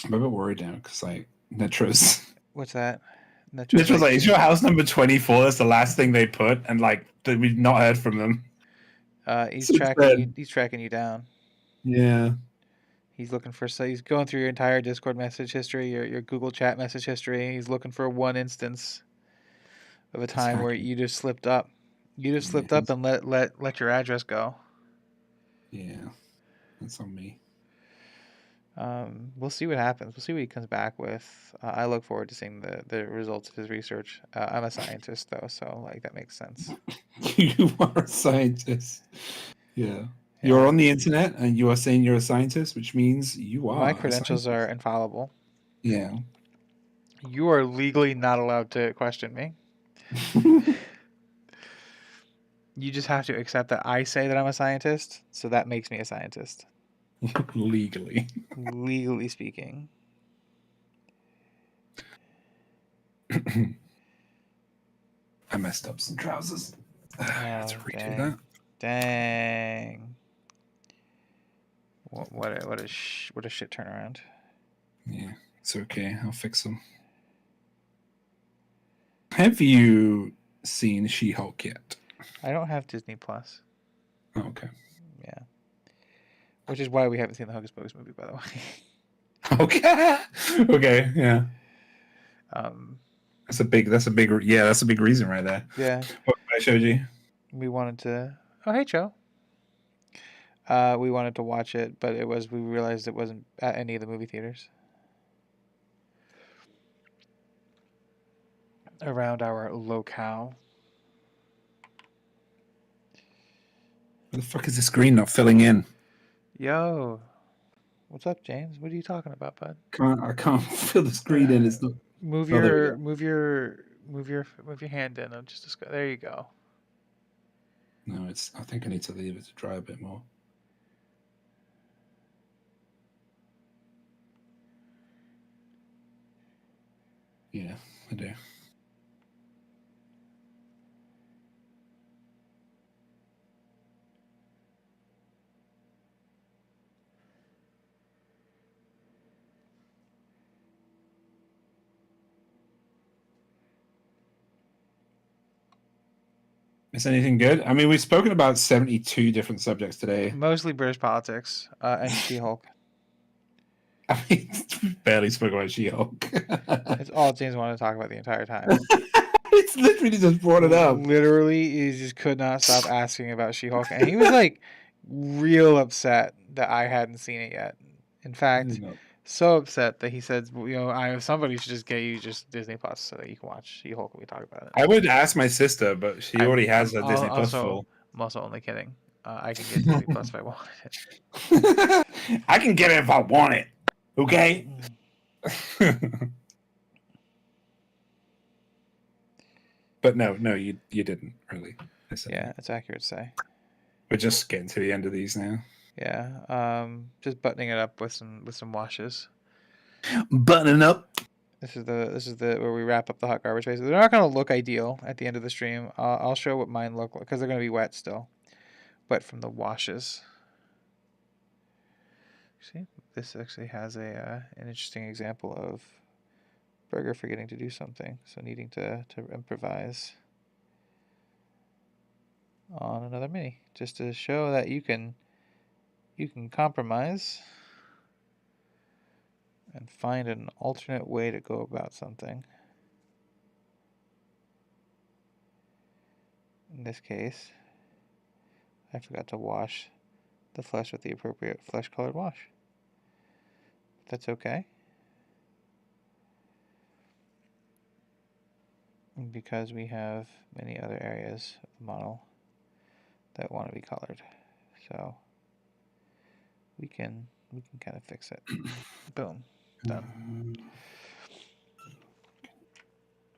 I'm a bit worried now because like Nitro's. What's that? Nitro's like, is your house number 24? That's the last thing they put, and like we've not heard from them. He's Since tracking then. you. He's tracking you down. Yeah. He's looking for. So he's going through your entire Discord message history, your Google Chat message history. He's looking for one instance of a time where you just slipped up. You just slipped up and let your address go. Yeah, that's on me. We'll see what happens. We'll see what he comes back with. I look forward to seeing the results of his research. I'm a scientist though, so like that makes sense. You are a scientist. Yeah. You're on the internet and you are saying you're a scientist, which means you are. My credentials are infallible. Yeah. You are legally not allowed to question me. You just have to accept that I say that I'm a scientist, so that makes me a scientist. Legally. Legally speaking. I messed up some trousers. I have to redo dang. that. Dang. What a shit turnaround. Yeah, it's okay. I'll fix them. Have you seen She-Hulk yet? I don't have Disney Plus. Oh, okay. Yeah. Which is why we haven't seen the Hocus Pocus movie, by the way. Okay. Okay. Yeah. That's a big reason right there. Yeah. What I showed you. We wanted to. Oh, hey, Joe. We wanted to watch it, but we realized it wasn't at any of the movie theaters around our locale. Where the fuck is the screen not filling in? Yo, what's up, James? What are you talking about, bud? I can't fill the screen in. It's not. Move your hand in. There you go. No, I think I need to leave it to dry a bit more. Yeah, I do. Is anything good? I mean, we've spoken about 72 different subjects today. Mostly British politics and She-Hulk. I mean, barely spoke about She-Hulk. It's all James wanted to talk about the entire time. It's literally just brought it up. Literally, he just could not stop asking about She-Hulk, and he was like real upset that I hadn't seen it yet. In fact, so upset that he said, somebody should just get you just Disney Plus so that you can watch She-Hulk and we talk about it. I would ask my sister, but she already has a Disney Plus full. I'm also only kidding. I can get Disney Plus if I wanted it. I can get it if I want it. Okay. But no, you didn't really. Yeah, it's accurate to say. We're just getting to the end of these now. Yeah, just buttoning it up with some washes. Buttoning up. This is the where we wrap up the hot garbage spaces. They're not going to look ideal at the end of the stream. I'll show what mine look like because they're going to be wet still, wet from the washes. See, this actually has an interesting example of Burger forgetting to do something, so needing to improvise on another mini, just to show that you can compromise and find an alternate way to go about something. In this case, I forgot to wash the flesh with the appropriate flesh-colored wash. That's okay, because we have many other areas of the model that want to be colored, so we can kind of fix it. Boom, done.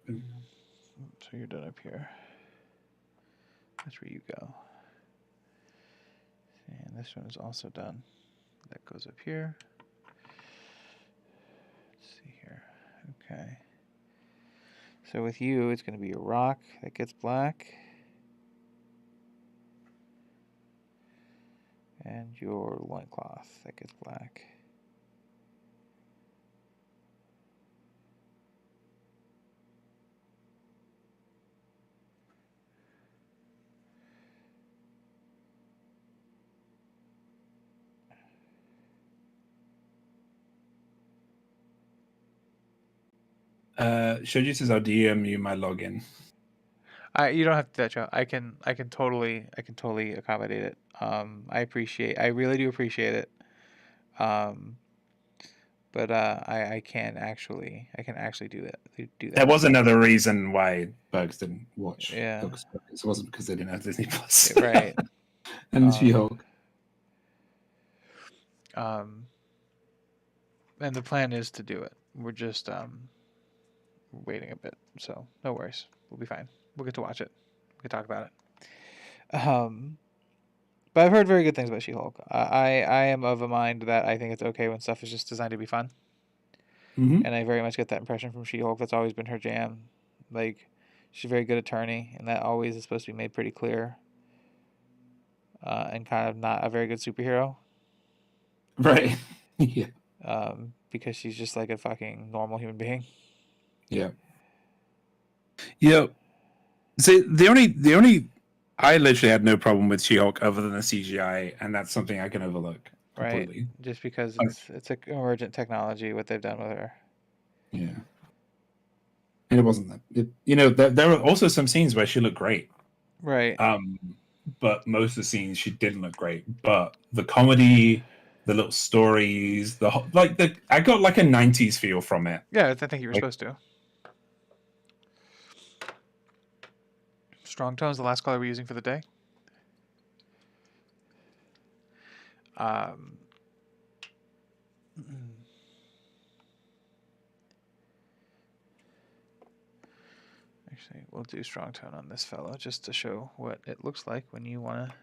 So you're done up here. That's where you go. And this one is also done. That goes up here. Let's see here. Okay. So with you, it's going to be a rock that gets black. And your loincloth that gets black. Shoji says I'll DM you my login. You don't have to do that, Joe. I can totally accommodate it. I really do appreciate it. But I can actually do that. There was another reason why Bergs didn't watch. Yeah. It wasn't because they didn't have Disney Plus. Right. And She-Hulk. And the plan is to do it. We're just waiting a bit, so no worries. We'll be fine. We'll get to watch it. We can talk about it. But I've heard very good things about She-Hulk. I am of a mind that I think it's okay when stuff is just designed to be fun. Mm-hmm. And I very much get that impression from She-Hulk. That's always been her jam. Like, she's a very good attorney, and that always is supposed to be made pretty clear. And kind of not a very good superhero. Right. Yeah. Because she's just like a fucking normal human being. Yeah. Yeah. See, the only I literally had no problem with She-Hulk other than the CGI, and that's something I can overlook completely. Right. Just because it's an emergent technology, what they've done with her. Yeah. And it wasn't that. There were also some scenes where she looked great. Right. But most of the scenes she didn't look great. But the comedy, the little stories, I got like a 90s feel from it. Yeah, I think you were supposed to. Strong tone's the last color we're using for the day. Actually, we'll do strong tone on this fellow just to show what it looks like when you want to,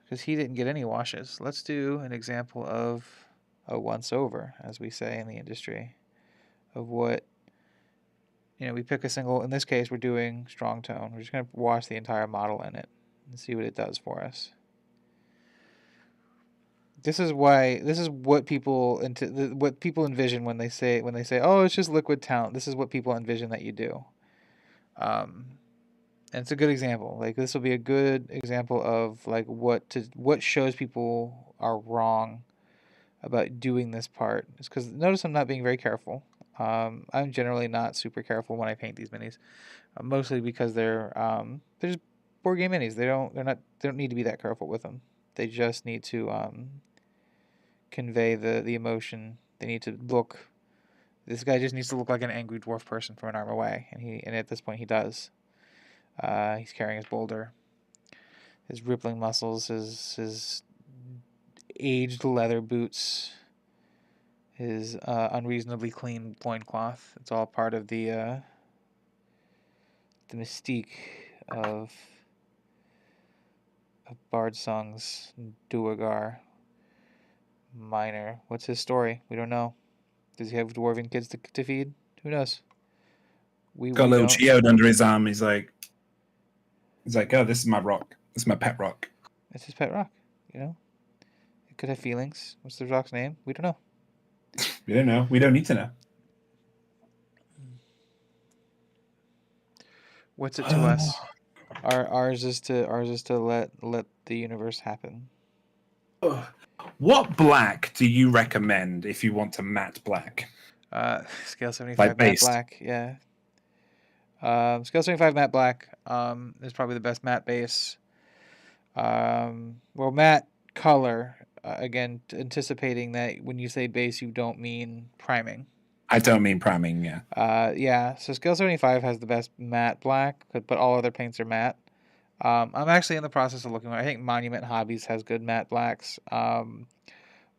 because he didn't get any washes. Let's do an example of a once over, as we say in the industry, of what, we pick a single. In this case, we're doing strong tone. We're just going to wash the entire model in it and see what it does for us. This is what people envision when they say, oh, it's just liquid talent. This is what people envision that you do. And it's a good example. Like, this will be a good example of like what shows people are wrong about doing this part. It's because notice I'm not being very careful. I'm generally not super careful when I paint these minis, mostly because they're just board game minis. They don't need to be that careful with them. They just need to convey the emotion. They need to look. This guy just needs to look like an angry dwarf person from an arm away, and at this point he does. He's carrying his boulder, his rippling muscles, his aged leather boots, his unreasonably clean loincloth. It's all part of the mystique of Bardsung's Duergar miner. What's his story? We don't know. Does he have dwarven kids to feed? Who knows? We Got a little don't. geode under his arm. He's like, oh, this is my rock. This is my pet rock. It's his pet rock. It could have feelings. What's the rock's name? We don't know. We don't know. We don't need to know. What's it to us? Ours is to let the universe happen. What black do you recommend if you want to matte black? Scale 75 Like matte based. black. Yeah. Scale 75 matte black is probably the best matte base. Well, matte color. Again, anticipating that when you say base, you don't mean priming. I don't mean priming, yeah. Yeah. So scale 75 has the best matte black, but all other paints are matte. I'm actually in the process of looking. I think Monument Hobbies has good matte blacks.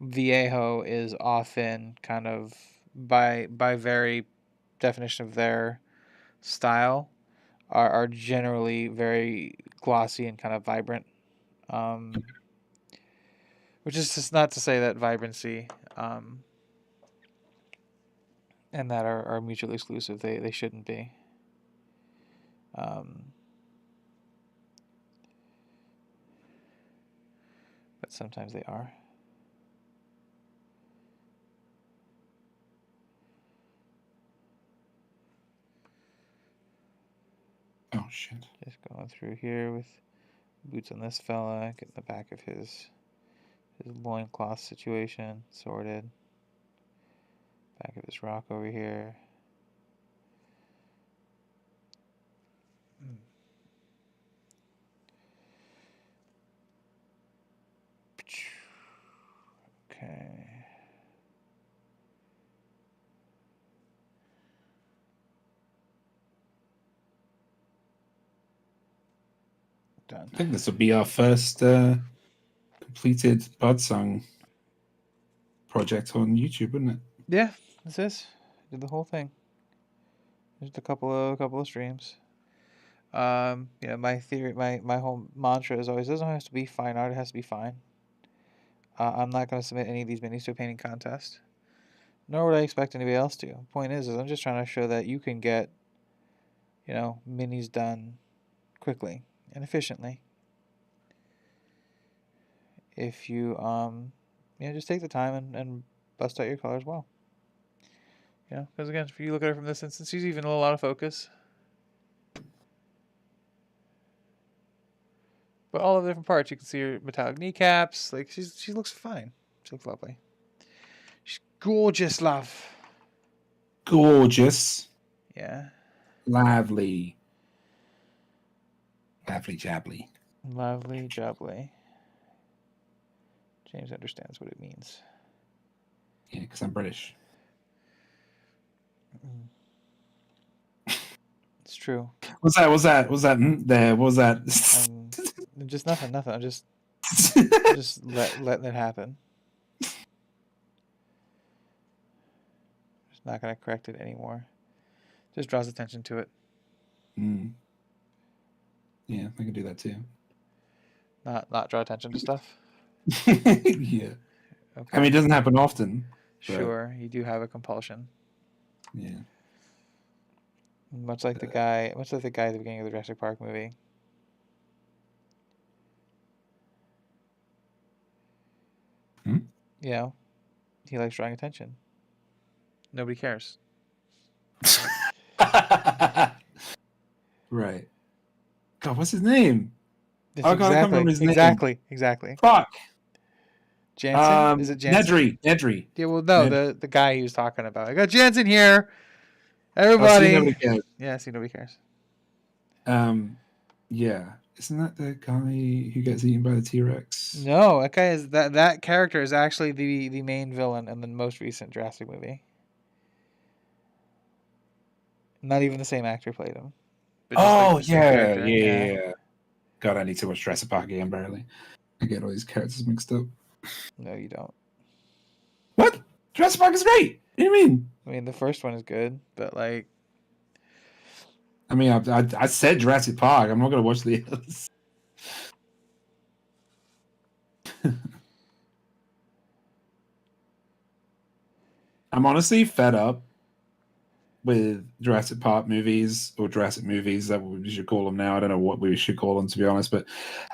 Viejo is often kind of by very definition of their style are generally very glossy and kind of vibrant. Which is just not to say that vibrancy and that are mutually exclusive. They shouldn't be. But sometimes they are. Oh shit. Just going through here with boots on this fella, getting the back of his loincloth situation sorted. Back of his rock over here. Okay. Done. I think this will be our first completed Bardsung project on YouTube, wouldn't it? Yeah, this is. Did the whole thing. Just a couple of streams. My theory, my whole mantra is always: doesn't have to be fine art; it has to be fine. I'm not going to submit any of these minis to a painting contest, nor would I expect anybody else to. Point is I'm just trying to show that you can get, minis done quickly and efficiently if you just take the time and bust out your colors well. Because again, if you look at it from this instance, she's even a little out of focus. But all of the different parts, you can see her metallic kneecaps. Like she looks fine. She looks lovely. She's gorgeous, love. Gorgeous. Yeah. Lovely. Lovely jabbly. Lovely jubbly. James understands what it means. Yeah, because I'm British. It's true. What's that? There. What was that? Just nothing. I'm just letting it happen. Just not gonna correct it anymore. Just draws attention to it. Yeah, I can do that too. Not draw attention to stuff. Yeah. Okay. I mean, it doesn't happen often. Sure, you do have a compulsion. Yeah. Much like the guy at the beginning of the Jurassic Park movie. He likes drawing attention. Nobody cares. Right. God, what's his name? I can't remember his name. Exactly. Fuck. Jansen? Is it Jansen? Nedry. Yeah, well, no, the guy he was talking about. I got Jansen here. Everybody. See, nobody cares. Yeah, see, nobody cares. Yeah. Isn't that the guy who gets eaten by the T-Rex? No, that guy is that character is actually the main villain in the most recent Jurassic movie. Not even the same actor played him. But yeah. God, I need to watch Jurassic Park again, barely. I get all these characters mixed up. No, you don't. What? Jurassic Park is great. What do you mean? I mean, the first one is good, but like... I mean, I said Jurassic Park. I'm not going to watch the others. I'm honestly fed up with Jurassic Park movies or Jurassic movies, that we should call them now. I don't know what we should call them, to be honest, but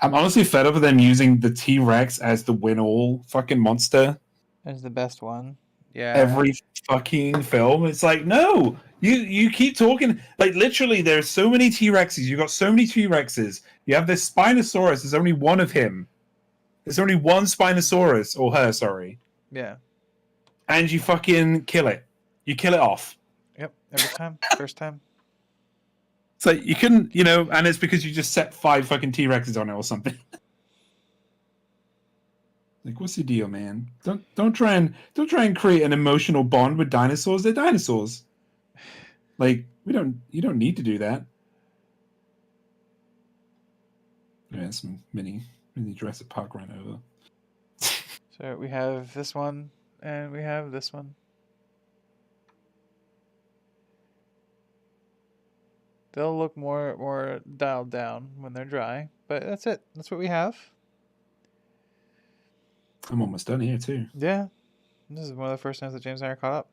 I'm honestly fed up with them using the T-Rex as the win-all fucking monster That's the best one. Yeah. every fucking film. It's like, no, you keep talking. Like, literally, there's so many T-Rexes. You've got so many T-Rexes. You have this Spinosaurus. There's only one of him. There's only one Spinosaurus, or her, sorry. Yeah. And you fucking kill it. You kill it off. Yep. Every time. First time. It's like you couldn't, and it's because you just set 5 fucking T-Rexes on it or something. Like, what's the deal, man? Don't try and create an emotional bond with dinosaurs. They're dinosaurs. Like, you don't need to do that. Yeah, some mini Jurassic Park ran over. So we have this one, and we have this one. They'll look more dialed down when they're dry, but that's it. That's what we have. I'm almost done here too. Yeah, this is one of the first times that James and I are caught up.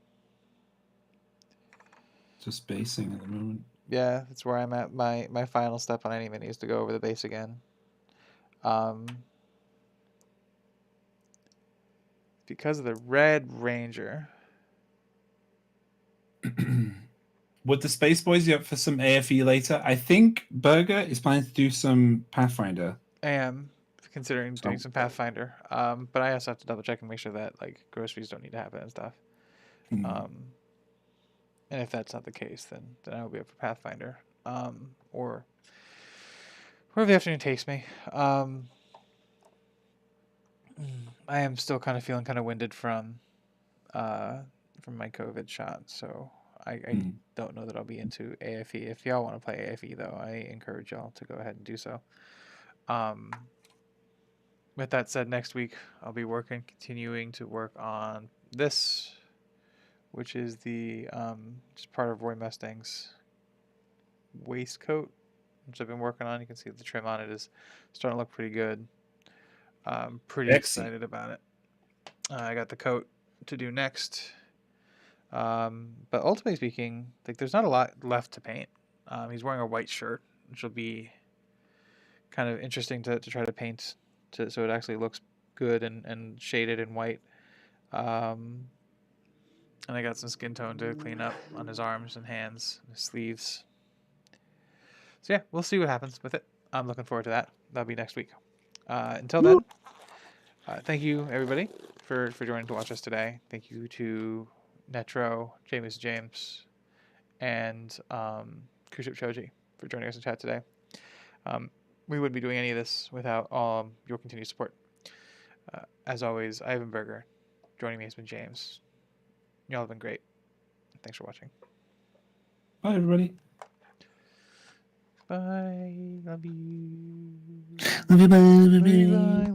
Just basing at the moment. Yeah, that's where I'm at. My final step on any mini is to go over the base again. Because of the Red Ranger. With the Space Boys, you up for some AFE later? I think Burger is planning to do some Pathfinder. I am considering doing some Pathfinder. But I also have to double check and make sure that like groceries don't need to happen and stuff. And if that's not the case, then I will be up for Pathfinder. Or wherever the afternoon takes me. I am still kind of feeling kind of winded from my COVID shot, so I don't know that I'll be into AFE. If y'all want to play AFE, though, I encourage y'all to go ahead and do so. With that said, next week I'll be continuing to work on this, which is the just part of Roy Mustang's waistcoat, which I've been working on. You can see the trim on it is starting to look pretty good. I'm pretty excited about it. I got the coat to do next. But ultimately speaking, like there's not a lot left to paint. He's wearing a white shirt, which will be kind of interesting to try to paint so it actually looks good and shaded in white. And I got some skin tone to clean up on his arms and hands and his sleeves. So yeah, we'll see what happens with it. I'm looking forward to that. That'll be next week. Until then, thank you everybody for joining to watch us today. Thank you to Netro, James, and Cruise Ship Choji for joining us in chat today. We wouldn't be doing any of this without your continued support. As always, Ivan Berger. Joining me has been James. Y'all have been great. Thanks for watching. Bye, everybody. Bye. Love you. Love you, bye. Bye.